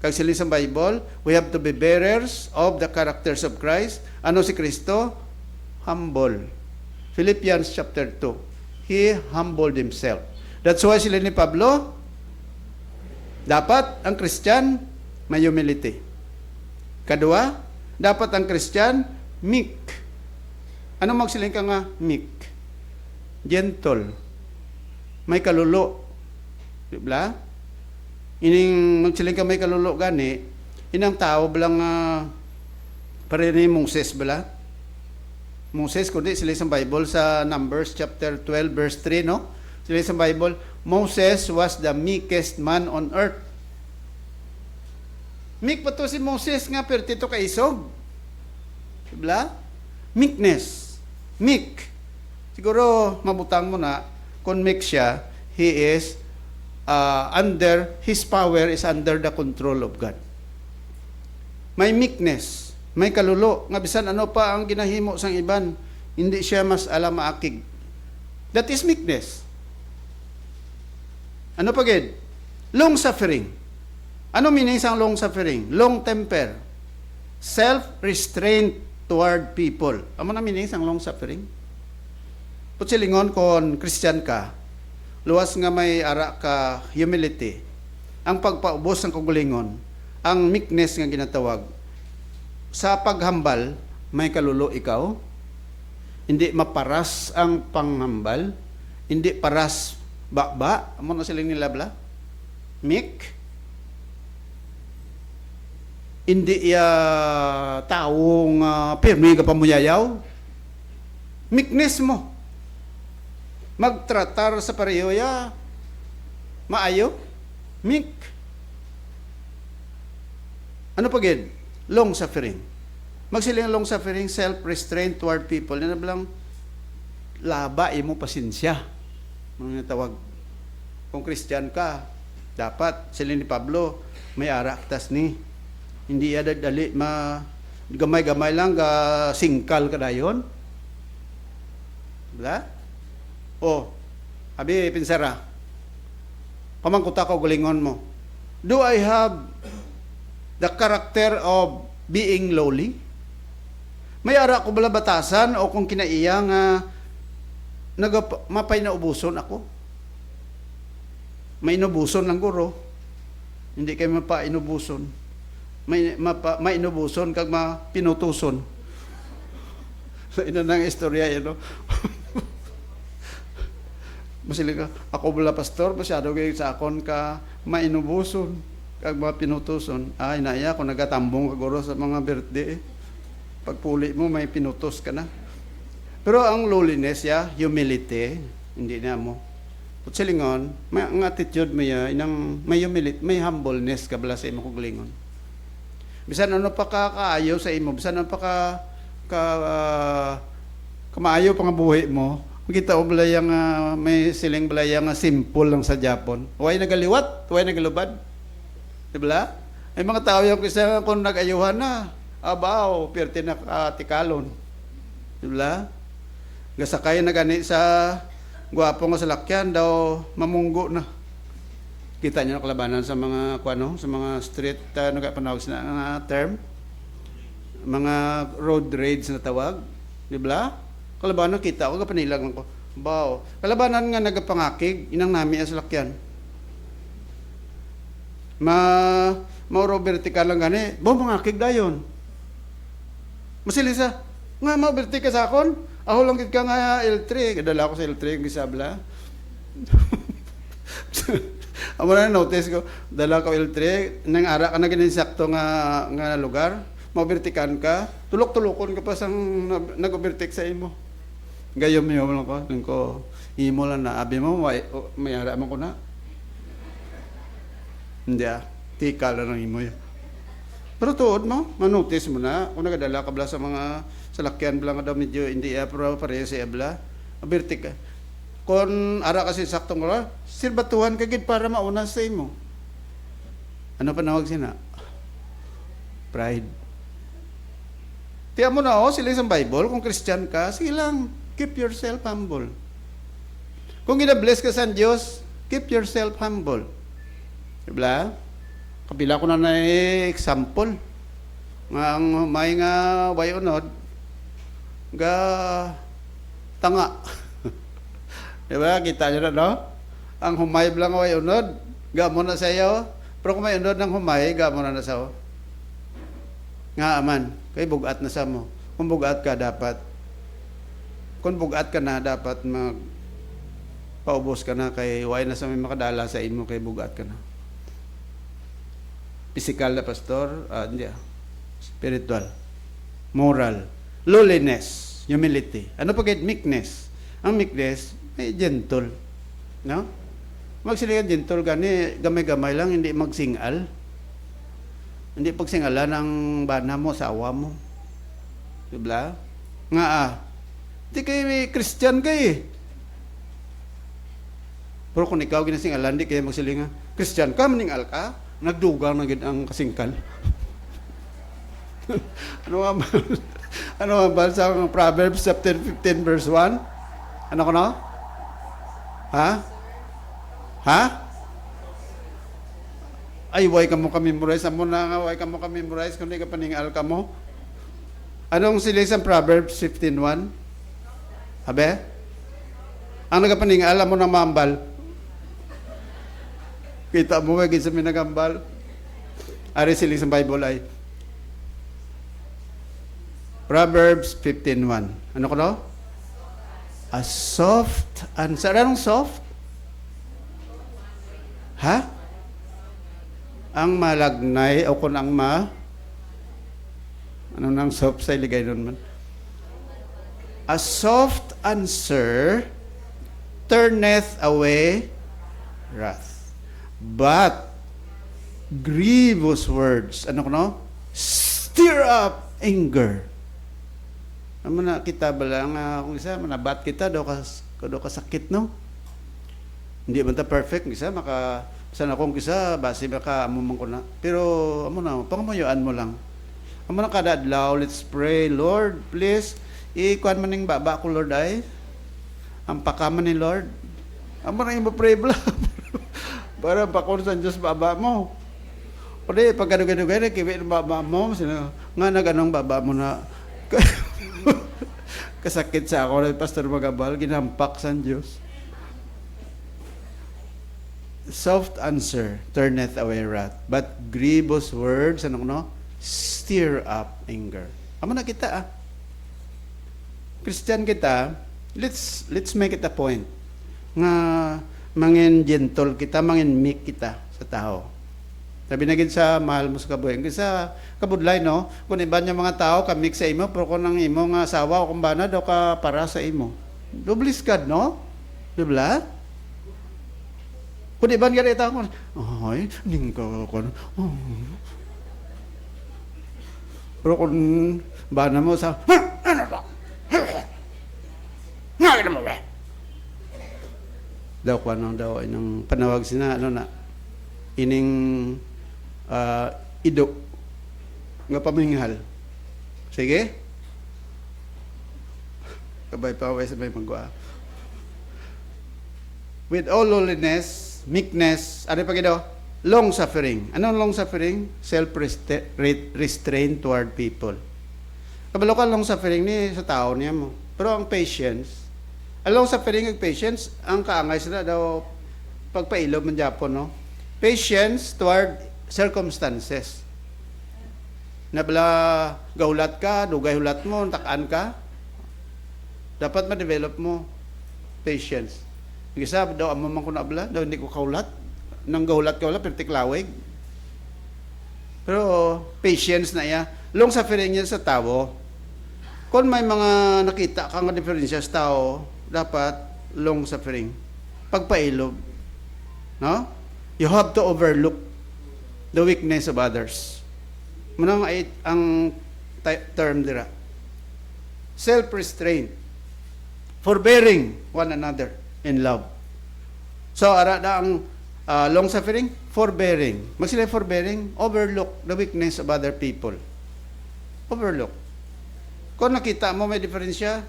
Kag siling sa Bible, we have to be bearers of the characters of Christ. Ano si Kristo? Humble. Philippians chapter 2. He humbled himself. That's why sila ni Pablo, dapat ang Christian may humility. Kadua, dapat ang Christian meek. Ano magsiling ka nga? Meek. Gentle. May kalulo. Diba? Ining magsiling ka may kalulo gani, inang tao bilang pare ni Moses bala. Moses, kundi sila sa Bible sa Numbers chapter 12 verse 3, no? Sila sa Bible, Moses was the meekest man on earth. Meek pa to si Moses nga, pero tito kaisog. Diba? Meekness. Meek. Siguro, mabutang mo na, kung meek siya, he is his power is under the control of God. May meekness, may kalulo, nga bisan ano pa ang ginahimo sang iban, hindi siya mas alam maakig. That is meekness. Ano pa gid? Long suffering. Ano meaning sang long suffering? Long temper. Self-restraint toward people. Amo na meaning sang long suffering? Putsilingon kon Christian ka, luwas nga may ara ka humility, ang pagpaubos ng kagulingon, ang meekness nga ginatawag, sa paghambal, may kalulo ikaw, hindi maparas ang panghambal, hindi paras bakba, amo na siling nilabla, meek, hindi taong pirmi ka pamuyayaw, meekness mo. Magtratar sa pareho, ya. Maayo. Meek. Ano pa gid? Long suffering. Magsiling long suffering, self-restraint toward people. Yan na bilang laba, imo pasensya. Mga tawag. Kung Christian ka, dapat, sila ni Pablo, may arak tas ni. Hindi yada dali, gamay-gamay lang, singkal ka na yun. Diba? O, abi, pinsara, pamangkuta ko gulingon mo. Do I have the character of being lowly? May ara ko bala batasan o kung kinaiya nga mapay na ubuson ako? May inubuson lang guro. Hindi kayo mapainubuson. May inubuson kag mapinutuson. So, ina nang istorya yun, no? Masili ka, ako bala pastor, masyado kayo sa akon ka mainubuson, kag mapinutuson. Ay, naya, kung nagatambong kaguro sa mga birthday, pagpuli mo, may pinutos ka na. Pero ang lowliness, humility, hindi na mo. Silingon, ang attitude mo may humility, may humbleness ka bala sa imo kuglingon. Bisan ano pa kaayo sa imo, bisan ano pa kamaayo pa nga buhi mo, makita o balayang may siling balayang simple lang sa Japon. Huwag nagaliwat, huwag nagalubad. Diba? May mga tao yung kasi kung nag-ayuhan na, abaw, pirti na tikalon. Diba? Gasakay na gani sa guwapo nga salakyan daw mamunggo na. Kita niyo kalabanan sa mga sa mga street panawag na term, mga road raids na tawag, di ba? Kalabanan kita ko kapanilag lang ko. Baw, kalabanan nga nagapangakig inang nami ang salakyan. Mauro vertical lang gani, bo mangakig dayon. Masilisa, nga mo vertical sa akon, ako lang gid ka nga L3, kadala ko sa L3 ang gisabla. Amo na notice ko, dala ko L3, nang ara ka na ganin sakto nga lugar, mabertikan ka, tulok-tulokon ka pa sang nag-overtake sa imo. Gayom niyo lang ko, imo lang na abi mo may ara man ko na. Hindi tikal lang imo yun. Pero tuod mo, manotice mo na, kung nagadala ka bla sa mga salakyan bla nga daw medyo hindi pero pareho sa abla, overtake ka. Kung ara kasi saktong oras, sirbatuhan ka gid para mauna sa imo. Ano panawag sina? Pride. Tiyan mo na sila sa Bible, kung Christian ka, sige lang, keep yourself humble. Kung gina-bless ka sa Diyos, keep yourself humble. Diba? Kabila ko na example. Nga ang may nga way unod, ga tanga. Diba? Kita nyo na, no? Ang humay lang way unod, ga mo na sa iyo. Pero kung may unod ng humay, ga mo na sa iyo. Nga aman, kay bugat na sa mo. Kung bugat ka, dapat. Kung bugat ka na, dapat paubos ka na kay way na sa may makadala sa imo kay bugat ka na. Physical na pastor, hindi spiritual, moral, lowliness, humility. Ano pa kahit meekness? Ang meekness, may gentle. No? Magsiligan gentle gani, gamay-gamay lang, hindi magsingal. Hindi pagsingalan ang bana mo, sa awa mo. Diba? Nga hindi kayo may Christian kayo. Pero kung ikaw ginasingalan, hindi kayo magsilingan. Christian ka, maningal ka, nagdugang na gid ang kasingkal. Ano nga ba sa Proverbs chapter 15 verse 1? Ano ko na? Ha? Ay, way ka mo ka-memorize. Amo na nga, way ka mo ka-memorize kung di ka paningal ka mo. Anong sila sa Proverbs 15:1? Habe? Ang nagapaningal, amo na mambal. Kita mo wag sa minagambal. Ari sila sa Bible ay Proverbs 15:1. Ano ko no? A soft answer. Anong soft? Ha? Ang malagnay o kung ang ano nang soft sa iligay nun man? A soft answer turneth away wrath. But grievous words, ano kuno? Stir up anger. Amo na kita bala nga kung isa manabat kita daw ka sakit no. Hindi man ta perfect isa maka sana kung kisa base maka amo man ko na. Pero amo na pangamayuan mo lang. Amo na kada adlaw, let's pray, Lord, please ikuan man ning baba ko Lord ay. Ang pakaman ni Lord. Amo na imo pray bla. Para pakon sa Diyos baba mo. Pwede, pag gano'n-gano'n, kiwi ng baba mo, nga na ganong baba mo na, kasakit sa ako na Pastor Magabal, ginampak sa Diyos. Soft answer turneth away wrath, but grievous words, ano no? Stir up anger. Amo na kita Christian kita, let's make it a point nga mangin gentle kita, mangin meek kita sa tao. Sabi na gid sa mahal mo sa kabuhi. Sa kabudlay, no? Kung iba niya mga tao, kamik sa imo, pero kung ang imo nga asawa o kumbana daw ka para sa imo. Dublis kad, no? Dibla? Kung iba nga ito ako, ay, ning ko. Pero kung bana mo sa, ano ba? Nga mo ba? Daw ko ano daw, inang panawag sina, ano na, ining ido nga paminghal. Sige? Kabay pa sabay magwa. With all lowliness, meekness, ano pa gido? Long suffering. Anong long suffering? Self-restraint toward people. Kabalo ka long suffering ni sa tao niya mo. Pero ang patience, ang long suffering ug patience, ang kaangay sila daw pagpailob man Japon, no? Patience toward circumstances. Nabla gaulat ka, dugay hulat mo, takaan ka. Dapat ma-develop mo patience. Isa daw amo man ko na abla, daw hindi ko kaulat. Nang gaulat ka wala pero tiklawig. Pero patience na iya. Long suffering yan sa tao. Kung may mga nakita kang diferensya sa tao, dapat long suffering. Pagpailob. No? You have to overlook the weakness of others. Manang ay ang term dira. Self-restraint. Forbearing one another in love. So, ara na ang long suffering, forbearing. Magsila forbearing, overlook the weakness of other people. Overlook. Kung nakita mo may diferensya,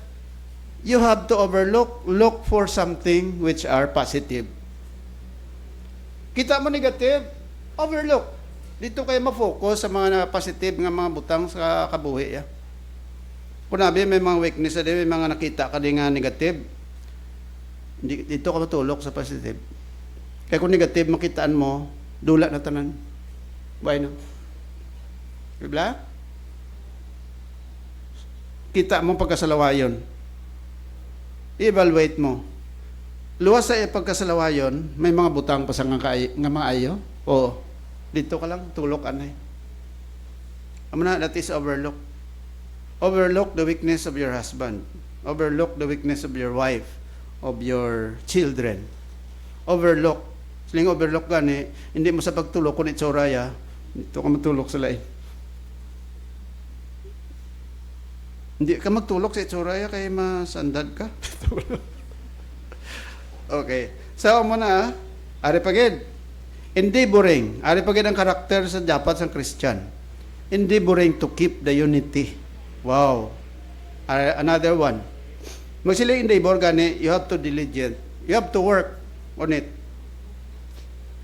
you have to look for something which are positive. Kita mo negative, overlook. Dito kayo ma-focus sa mga positive nga mga butang sa kabuhi. Kung nabi may mga weakness, may mga nakita ka din nga negative, dito ka matulok sa positive. Kaya kung negative, makitaan mo, dula na tanan. Why no? Diba? Kita mo pagkasalawayon. I-evaluate mo. Luwas sa pagkasalawayon, may mga butang pa sa nga mga ayo? Oo. Dito ka lang, tulok anay. Amo na, that is overlook. Overlook the weakness of your husband. Overlook the weakness of your wife, of your children. Overlook. Siling overlook gani, hindi mo sa pagtulok kung itsuraya, dito ka matulok sa lain. Hindi ka magtulok sa itsuraya kaya masandad ka. Okay. So, amo na, ari pagid. Endeavoring. Ari pagid ang karakter sa dapat sa Christian. Endeavoring to keep the unity. Wow. Another one. Magsila endeavor gani, you have to diligent. You have to work on it.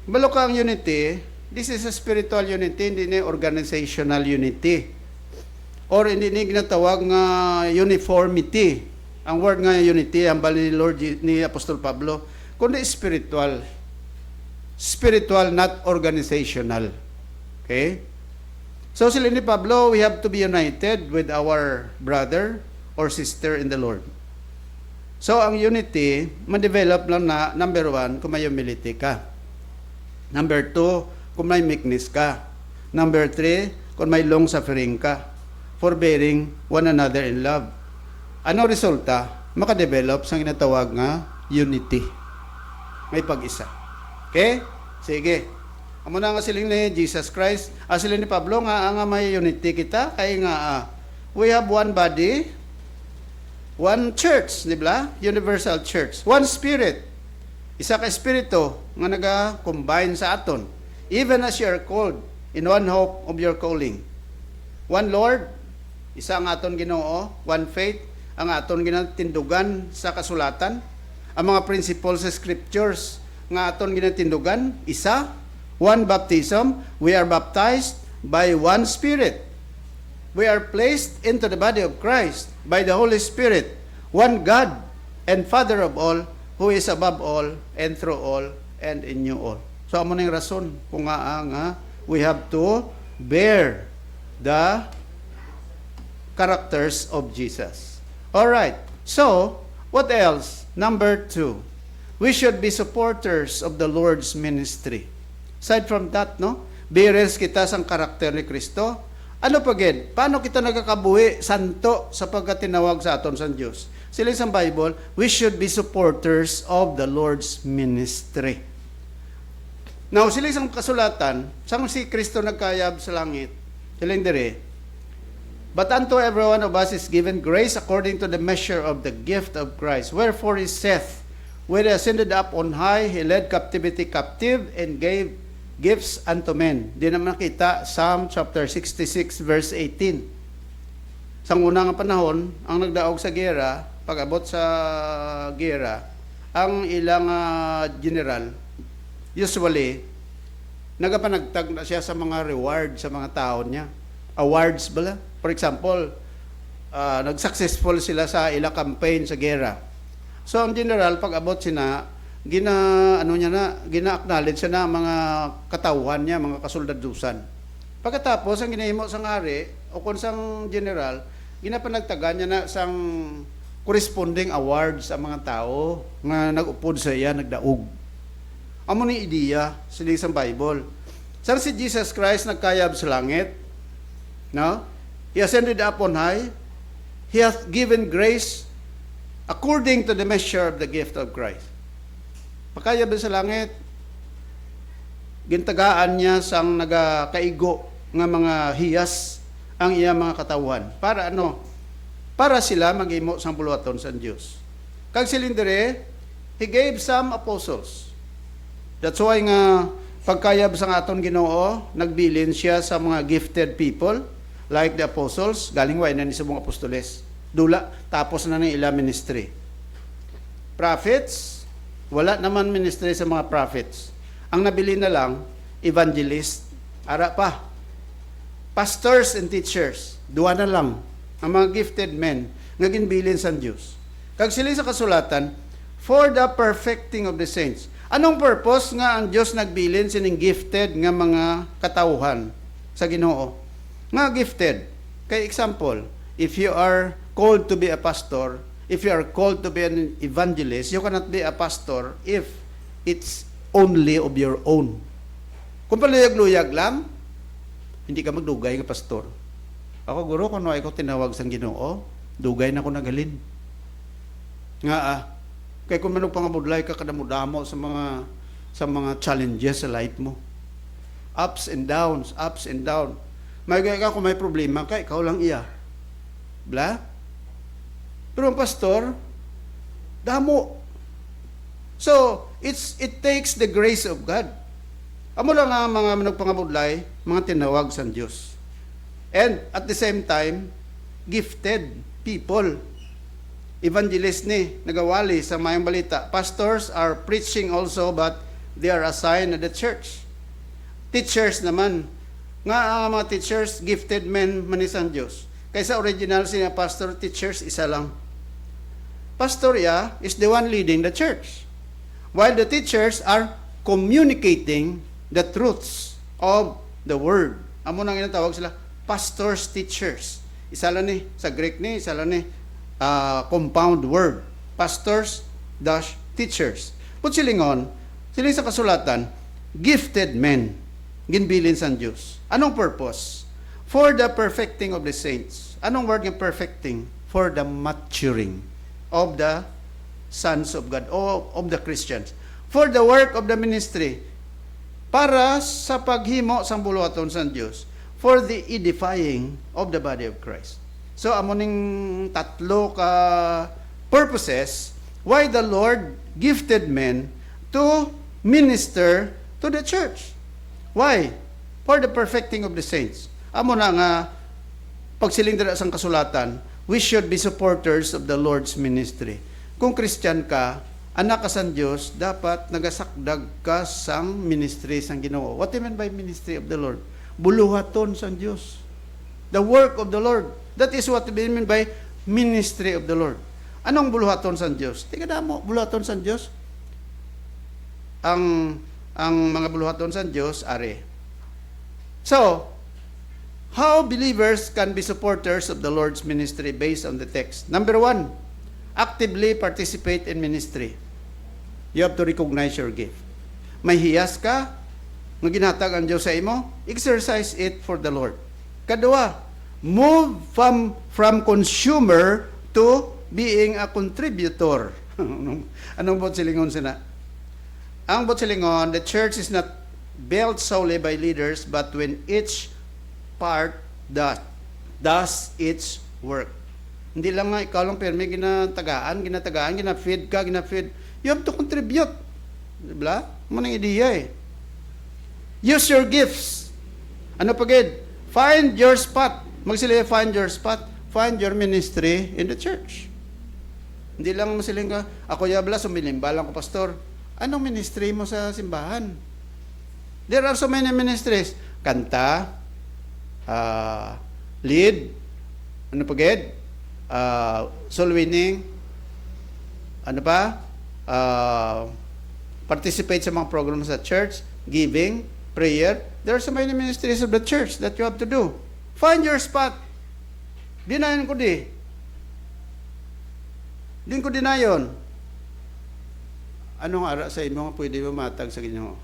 Balo ka ang unity, this is a spiritual unity, hindi ni organizational unity. Or hindi ni ginatawag nga uniformity. Ang word nga unity, ang bali ni Lord ni Apostol Pablo, kundi spiritual. Spiritual, not organizational. Okay? So sila ni Pablo, we have to be united with our brother or sister in the Lord. So ang unity, ma-develop lang na, number 1, kung may humility ka. Number 2, kung may meekness ka. Number 3, kung may long suffering ka. Forbearing one another in love. Ano resulta? Makadevelop sa ginatawag nga unity. May pag-isa. Okay? Sige. Amo na nga siling ni Jesus Christ, siling ni Pablo nga may unity kita kay nga we have one body, one church, di ba? Universal church, one spirit. Isa ka espiritu nga naga-combine sa aton. Even as you are called in one hope of your calling. One Lord, isa ang aton Ginoo, one faith, ang aton ginatindugan sa kasulatan. Ang mga principles sa scriptures nga aton ginatindugan, isa. One baptism, we are baptized by one Spirit. We are placed into the body of Christ by the Holy Spirit, one God and Father of all, who is above all and through all and in you all. So amo na yung rason kung nga we have to bear the characters of Jesus. All right. So, what else? Number 2. We should be supporters of the Lord's ministry. Aside from that, no? Bearers kita sang karakter ni Kristo. Ano pa gid? Paano kita nagakabuhi santo sa pagkatinawag sa aton sa Dios? Sila sa Bible, we should be supporters of the Lord's ministry. Now, sila isang kasulatan, sang si Kristo nagkayab sa langit, sila dire, but unto every one of us is given grace according to the measure of the gift of Christ. Wherefore he saith, when he ascended up on high, he led captivity captive and gave gifts unto men. Di naman nakita Psalm chapter 66 verse 18. Sa unang panahon, ang nagdaog sa gera, pag-abot sa gera, ang ilang general, usually, nagapanagtag na siya sa mga reward sa mga tao niya. Awards bala. For example, nag-successful sila sa ilang campaign sa gera. So, ang general, pag-abot sina, gina-acknowledge siya na mga katauhan niya, mga kasoldadusan. Pagkatapos, ang ginahimo sa ngari, o kung sang general, ginapanagtaga niya na sang corresponding awards sa mga tao nga nag-upod sa iya, nagdaog. Amo ni ideya sa isang Bible. Saan si Jesus Christ nagkayab sa langit? No? He ascended up on high. He hath given grace according to the measure of the gift of Christ. Makayab sa langit, gintagaan niya sang nagakaigo nga mga hiyas ang iya mga katawhan. Para ano? Para sila mag-imo sang buluhaton sa Diyos. Kag silindire, he gave some apostles. That's why nga pagkayab sa aton Ginoo, nagbilin siya sa mga gifted people like the apostles, galing way na ni sa mga apostoles. Dula, tapos na ni ila ministry. Prophets, wala naman ministry sa mga prophets. Ang nabili na lang, evangelist, ara pa. Pastors and teachers, duwa na lang ang mga gifted men nga ginbilin sa Diyos. Kag sila sa kasulatan, for the perfecting of the saints. Anong purpose nga ang Diyos nagbilin sining gifted nga mga katauhan sa Ginoo? Nga gifted. Kay example, if you are called to be a pastor, if you are called to be an evangelist, you cannot be a pastor if it's only of your own. Kung paluyag-luyag lang, hindi ka magdugay nga pastor. Ako, guro, kung ako tinawag sa Ginoo, dugay na ako nagalin. Nga kaya kung manong pangabudlay ka kadamo-damo sa mga challenges sa life mo. Ups and downs, ups and down. May gaya ka kung may problema ka, ikaw lang iya. Bla? Pero ang pastor, damo. So, it takes the grace of God. Amo lang nga mga nagpangabudlay, mga tinawag sa Diyos. And at the same time, gifted people. Evangelist ni, nagawali sa mayang balita. Pastors are preaching also, but they are assigned to the church. Teachers naman, nga mga teachers, gifted men manisang Diyos. Kaysa original siya pastor, teachers, isa lang. Pastor is the one leading the church. While the teachers are communicating the truths of the word. Amo nang inatawag sila, pastors, teachers. Isa lang ni, sa Greek ni, isa lang ni, compound word. Pastors dash teachers. Put silingon, siling sa kasulatan, gifted men, ginbilin sa Diyos. Anong purpose? For the perfecting of the saints. Anong word ng perfecting? For the maturing of the sons of God, o of the Christians, for the work of the ministry, para sa paghimo sang buluhaton sa Dios, for the edifying of the body of Christ. So amo ning tatlo ka purposes why the Lord gifted men to minister to the church. Why? For the perfecting of the saints. Amo na nga pagsiling dira sang kasulatan, we should be supporters of the Lord's ministry. Kung Christian ka, anak ka sa Diyos, dapat nagasakdag ka sang ministry sang Ginoo. What do you mean by ministry of the Lord? Buluhaton sang Diyos. The work of the Lord. That is what we mean by ministry of the Lord. Anong buluhaton sang Diyos? Tingnan mo, buluhaton sang Diyos. Ang mga buluhaton sang Diyos are. So, how believers can be supporters of the Lord's ministry based on the text? Number 1, actively participate in ministry. You have to recognize your gift. May hiyas ka, nga ginhatag ang Diyos sa imo, exercise it for the Lord. Kadua, move from consumer to being a contributor. Anong bot silingon sina? Ang bot silingon, the church is not built solely by leaders, but when each part does its work. Hindi lang nga ikaw lang permi ginatagaan, ginafeed ka. You have to contribute. Diba? Manang ideya eh. Use your gifts. Ano pagid? Find your spot. Magsila find your spot. Find your ministry in the church. Hindi lang masiling ka, ako yabla, sumilimba lang ko, pastor. Anong ministry mo sa simbahan? There are so many ministries. Kanta, lead, ano pagid? Soul winning, ano pa? Participate sa mga programs sa church, giving, prayer. There are so many ministries of the church that you have to do. Find your spot. Dinayon ko di. Din ko dinayon. Anong ara sa inyo nga pwede mamatag sa Ginoo?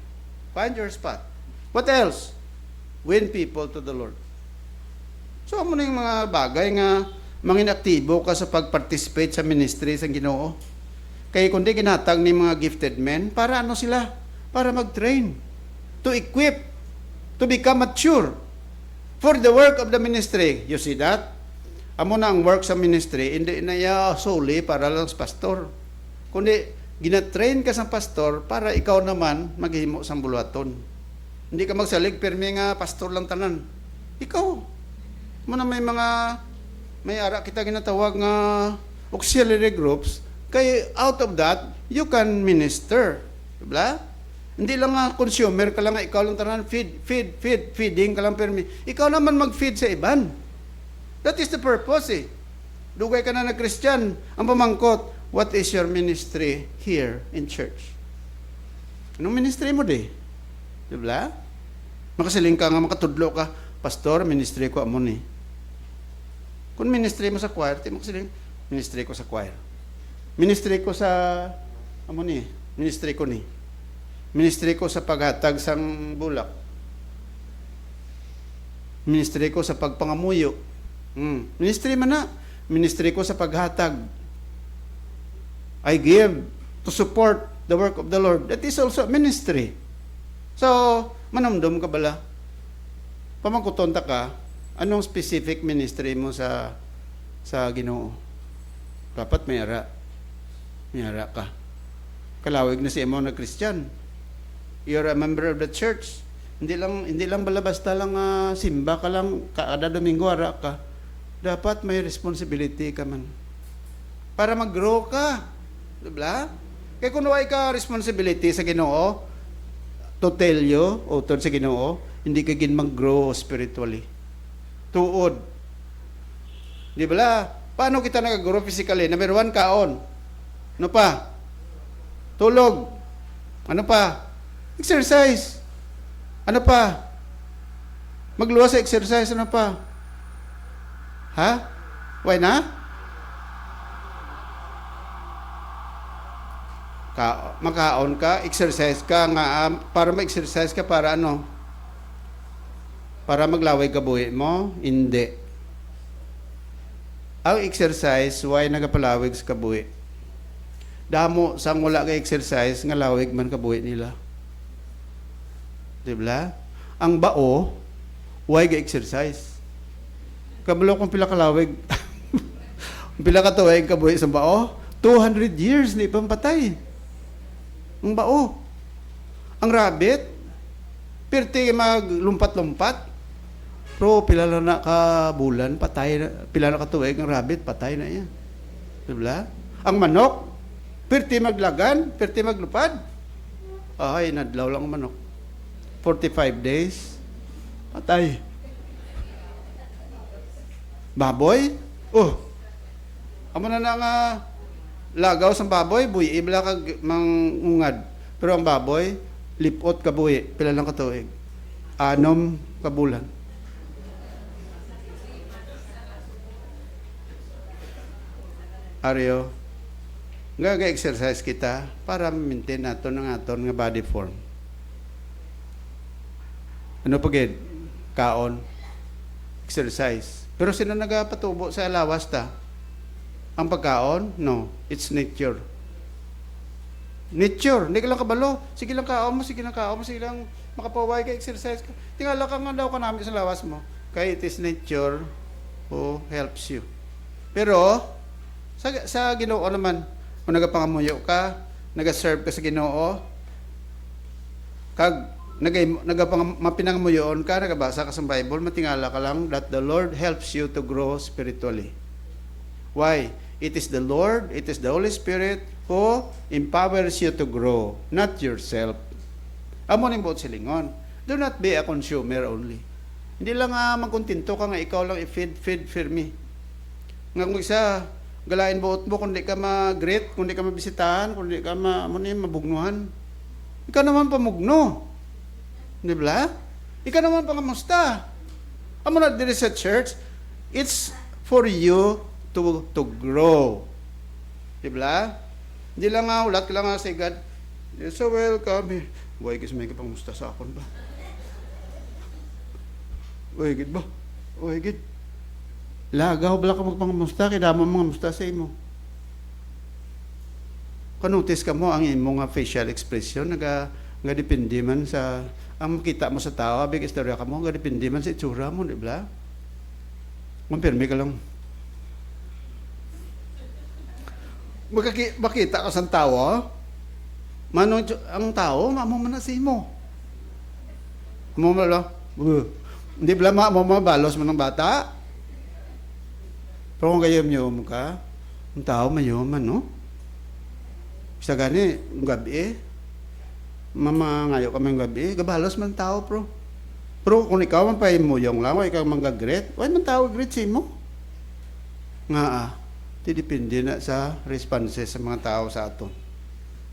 Find your spot. What else? Win people to the Lord. So, amo na yung mga bagay nga mangin aktibo ka sa pag-participate sa ministry sa Ginoo. Kaya kundi ginatag ni mga gifted men, para ano sila? Para mag-train. To equip. To become mature. For the work of the ministry. You see that? Amo na ang work sa ministry, hindi na solely para lang sa pastor. Kundi, ginatrain ka sa pastor para ikaw naman maghimo sa buluhaton. Hindi ka magsalig, permi nga pastor lang tanan. Ikaw. Mo na may ara kita ginatawag nga auxiliary groups, kay out of that, you can minister. Diba? Hindi lang nga consumer ka lang, ikaw lang tanan, feeding ka lang permi. Ikaw naman mag-feed sa iban. That is the purpose eh. Dugay ka na na Christian. Ang pamangkot, what is your ministry here in church? Anong ministry mo di? Diba? Makasiling ka nga, makatudlo ka, pastor, ministry ko amo ni. Kung ministry mo sa choir, makasiling, ministry ko sa choir. Ministry ko sa, amo ni, ministry ko ni. Ministry ko sa paghatag sang bulak. Ministry ko sa pagpangamuyo. Ministry man na. Ministry ko sa paghatag. I give to support the work of the Lord. That is also ministry. So, manumdum ka bala? Pamangkutonta ka, anong specific ministry mo sa Ginoo? Dapat may ara. May ara ka. Kalawig na si imo na Christian. You're a member of the church. Hindi lang bala basta lang simba ka lang kada Domingo ara ka. Dapat may responsibility ka man. Para mag-grow ka. Diba? Kaya kung wala ka responsibility sa Ginoo, to tell you, o to sa Ginoo, hindi ka gin mag-grow spiritually. Tuod. Di ba? Paano kita nag-grow physically? Number 1, kaon. Ano pa? Tulog. Ano pa? Exercise. Ano pa? Magluwas sa exercise. Ano pa? Ha? Why na? Makaon ka, exercise ka nga, para ma-exercise ka para ano? Para maglaway ka buhi mo? Hindi. Ang exercise, why nagapalawig sa kabuhi? Damo sang wala ka exercise nga lawig man kabuhi nila. Diba? Ang bao, way ka exercise. Kabalo kung pila kalawig, pila ka tuwig kabuhi sa bao, 200 years ni pampatay. Ang bao. Ang rabbit, pirti maglumpat-lumpat, pero pila na ka bulan, patay na, pila na ka tuwig, ang rabbit, patay na yan. Diba? Ang manok, pirti maglagan, pirti maglupad. Ay, nadlaw lang ang manok. 45 days, patay. Baboy, amo na nga lagaw sa baboy, buhi, ibla kag mangungad. Pero ang baboy, lipot ka buhi, pila lang katuig. 6 ka bulan. Aryo, gaga-exercise kita para maintain nato ng aton nga body form. Ano pagid? Kaon. Exercise. Pero sino nagapatubo sa lawas ta? Ang pagkaon? No. It's nature. Nature. Hindi ka lang kabalo. Sige lang kaon mo, sige lang kaon mo, sige lang makapaway ka, exercise ka. Tingala ka nga daw ka namin sa lawas mo. Kaya it is nature who helps you. Pero, sa Ginoo naman, kung nagapangamuyo ka, nagaserve ka sa Ginoo, kag mapinangamuyoon ka, nagabasa ka sa Bible, matingala ka lang that the Lord helps you to grow spiritually. Why? It is the Lord, it is the Holy Spirit who empowers you to grow, not yourself. Amo ning buot silingon. Do not be a consumer only. Hindi lang magkontento ka nga ikaw lang i-feed me. Nga kung isa, galain buot mo, kung di ka ma-greet, kung di ka mabisitahan, kung di ka mabugnuhan. Ikaw naman pamugno. Di ba? Ikaw naman pangamusta. Amo na diri sa church, it's for you to grow. Di ba? Hindi lang ulat ka lang say God, you're so welcome. Uy, kasi may kapangamusta sa akon ba? Uy, gid ba? Uy, gid. Lagaw bala ka magpangamusta, kidamo mga musta sa imo. Kanutis ka mo ang imo nga facial expression, nga depende man sa ang makita mo sa tao, big istorya ka mo, nga depende man sa itsura mo, di ba? Mampirmi ka lang. Makita ka sa tao, ang tao, mamamanasin mo. Mamamala, hindi ba mamabalos mo ng bata? Pero kung kayom-yom ka, ang tao mayoman, no? Isa gani, gabi ngayo kami gabi, gabalos man tao, bro. Pero kung ikaw man pa imuyong lang, o ikaw manggagreet, why man tao greet si mo? Nga depende na sa responses sa mga tao sa aton.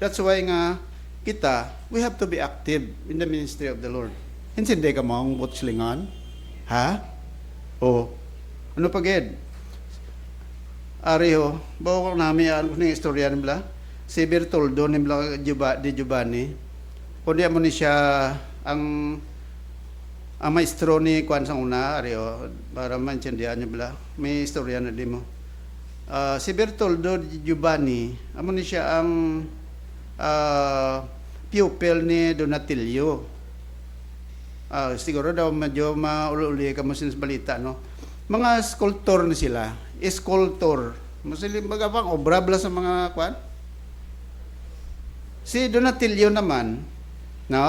That's why nga, we have to be active in the ministry of the Lord. Hindi ka mo ang butslingan? Ha? Ano pagid? Ariho, bawa ko namin ano ng istorya nila. Si Bertoldo ni Giovanni, kundi mo ni siya ang maestro ni Juan sang una, ariho, para maintindihan niyo bala. May istorya na di mo. Si Bertoldo Giovanni, amo ni siya ang pupil ni Donatilio. Siguro daw medyo mauli ka mo sa balita, no? Mga sculptor ni sila. Sculptor. Muslim bagapang obra bla sa mga kwan. Si Donatilio naman, no?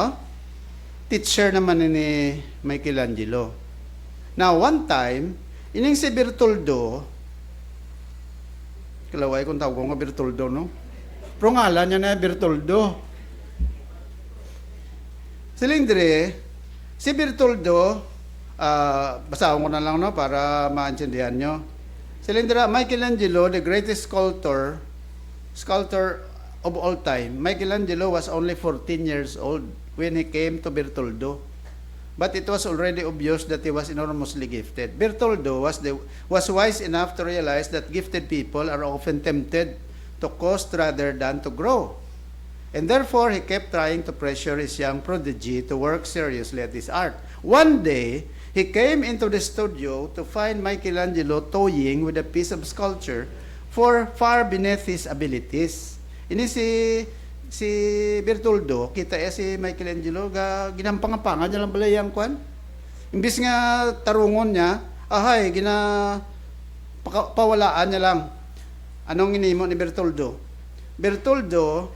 Teacher naman ni Michelangelo. Now, one time, ining si Bertoldo, kalaway kung tawag ko nga Bertoldo, no? Pero ngalan niya na Bertoldo. Silindre, si Bertoldo, basahin ko na lang, no, para maintindihan nyo. Silindra, Michelangelo, the greatest sculptor of all time. Michelangelo was only 14 years old when he came to Bertoldo. But it was already obvious that he was enormously gifted. Bertoldo was wise enough to realize that gifted people are often tempted to cost rather than to grow. And therefore, he kept trying to pressure his young prodigy to work seriously at his art. One day, he came into the studio to find Michelangelo toying with a piece of sculpture far beneath his abilities. Ini si Bertoldo, kita si Michelangelo, ginampang-apangan niya lang balay ang kwan. Imbis nga tarungon niya, pawalaan niya lang. Anong inimo ni Bertoldo? Bertoldo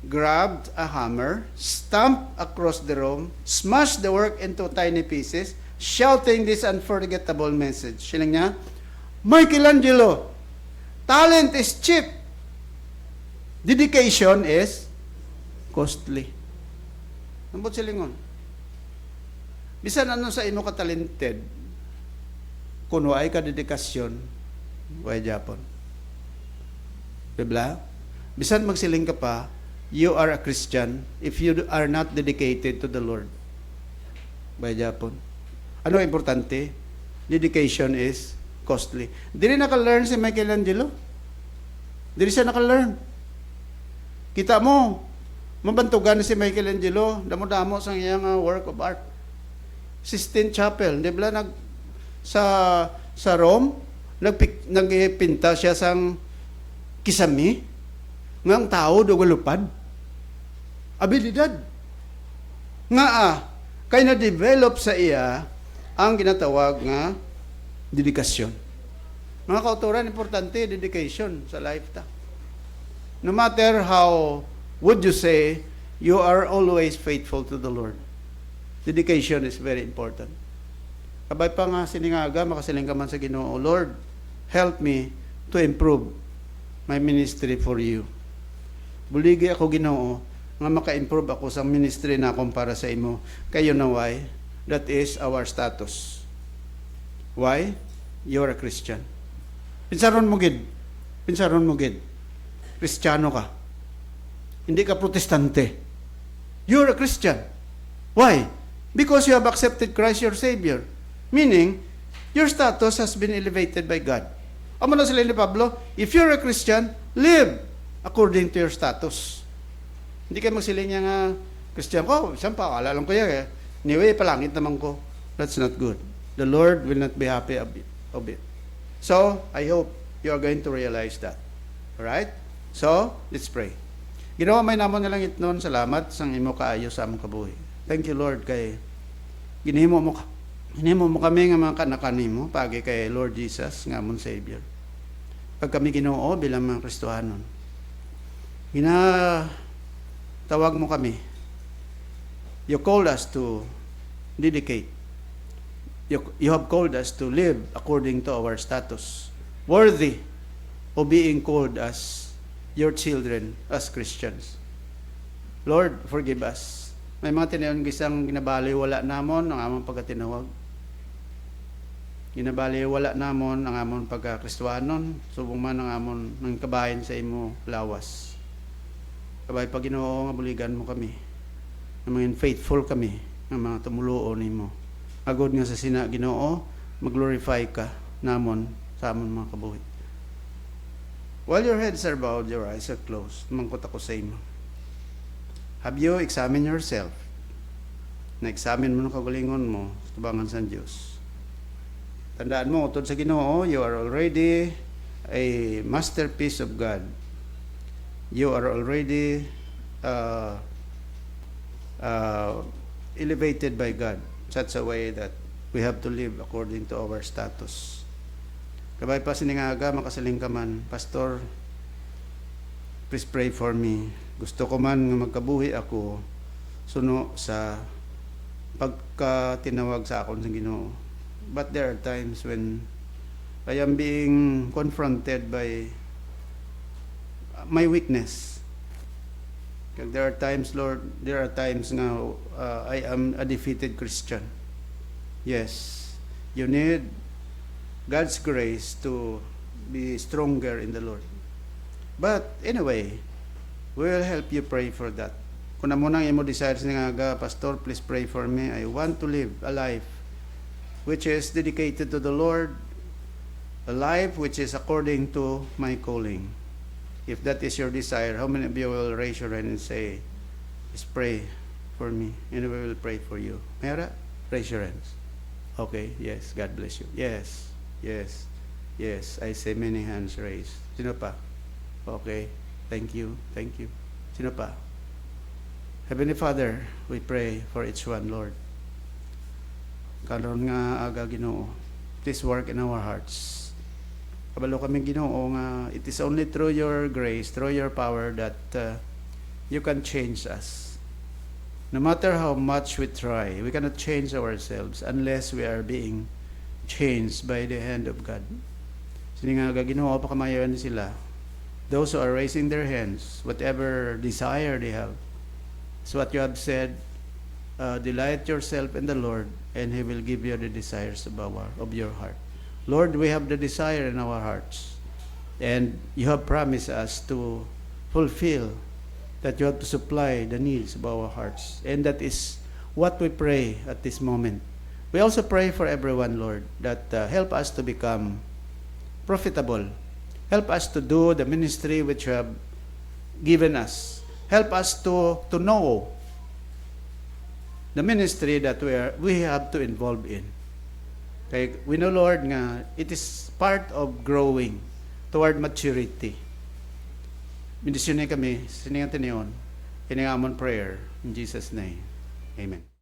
grabbed a hammer, stamped across the room, smashed the work into tiny pieces, shouting this unforgettable message. Silang niya, Michelangelo, talent is cheap. Dedication is costly. Ambot silingon. Bisan ano sa ino ka talented, kuno ay ka dedikasyon, way Japon. Bibla? Bisan magsiling ka pa, you are a Christian if you are not dedicated to the Lord. Way Japon. Ano importante? Dedication is costly. Dili naka-learn si Michelangelo. Dili siya naka-learn. Kita mo, mabantugan si Michelangelo, damo-damo sa iyang work of art. Sistine Chapel, di ba sa Rome, nagpinta siya sang kisami, ngang tao dugalupad. Abilidad. Kay na-develop sa iya ang ginatawag nga dedikasyon. Mga kauturan, importante, dedication sa lifetime. No matter how would you say, you are always faithful to the Lord. Dedication is very important. Kabay pa nga siningaga, makasiling ka man sa Ginoo, Lord, help me to improve my ministry for you. Buligi ako Ginoo, nga maka-improve ako sa ministry na akong para sa imo. Kayo na why? That is our status. Why? You're a Christian. Pinsaron mo gid. Kristiyano ka. Hindi ka protestante. You're a Christian. Why? Because you have accepted Christ your Savior. Meaning, your status has been elevated by God. Amo na sila ni Pablo, if you're a Christian, live according to your status. Hindi kayo magsiling niya nga, Christian ko, siyang pakala lang ko yan eh. Anyway, palangit naman ko. That's not good. The Lord will not be happy of it. So, I hope you are going to realize that. Alright? So, let's pray. Ginawa may namon nilang itnon, salamat sang imo kaayo sa among kabuhi. Thank you Lord kay ginhimo mo kami nga mga kanakanimo pagi kay Lord Jesus nga among Savior. Pag kami Ginoo bilang mga Kristohanon. Tawag mo kami. You called us to dedicate. You have called us to live according to our status. Worthy of being called as your children, as Christians. Lord, forgive us. May mga tinayon gisang ginabaliwala namon ang among pagkatinawag. Ginabaliwala namon ang among pagkakristohanon, subong man ang amon ng kabahin sa imo lawas. Kabay pag Ginoo nga buligan mo kami. Nga mga faithful kami, nga mga tumuluo nimo. Agod nga sa sina Ginoo, mag-glorify ka namon sa amon mga kabuhi. While your heads are bowed, your eyes are closed, mangkot ako sa imo. Have you examined yourself? Na-examine mo ng kagalingon mo, tubangan sa Diyos. Tandaan mo, utod sa Ginoo, you are already a masterpiece of God. You are already elevated by God such a way that we have to live according to our status. Kabay pa siningaga, makasaling ka man, Pastor, please pray for me. Gusto ko man nga magkabuhi ako suno sa pagkatinawag sa akon sa Ginoo. But there are times when I am being confronted by my weakness. There are times, Lord, nga I am a defeated Christian. Yes, you need God's grace to be stronger in the Lord. But anyway, we will help you pray for that. Kung na muna imo desires nga, Pastor, please pray for me. I want to live a life which is dedicated to the Lord, a life which is according to my calling. If that is your desire, how many of you will raise your hand and say, please pray for me, and we will pray for you? Mera, raise your hands. Okay, yes, God bless you. Yes, I say many hands raised. Sino pa? Okay, Thank you. Thank you. Sino pa? Heavenly Father, we pray for each one, Lord. Karon nga aga Ginoo, this work in our hearts. Kabalo kami Ginoo nga it is only through your grace, through your power that you can change us. No matter how much we try, we cannot change ourselves unless we are being changed by the hand of God. Sini nga aga Ginoo pa kamayan sila. Those who are raising their hands, whatever desire they have, it's what you have said, delight yourself in the Lord, and He will give you the desires of your heart. Lord, we have the desire in our hearts, and you have promised us to fulfill that. You have to supply the needs of our hearts, and that is what we pray at this moment. We also pray for everyone, Lord, that help us to become profitable. Help us to do the ministry which you have given us. Help us to know the ministry that we have to involve in. Okay, we know, Lord, nga it is part of growing toward maturity. Bendisyon kami, siningan tiniyon, iningamon prayer in Jesus' name. Amen.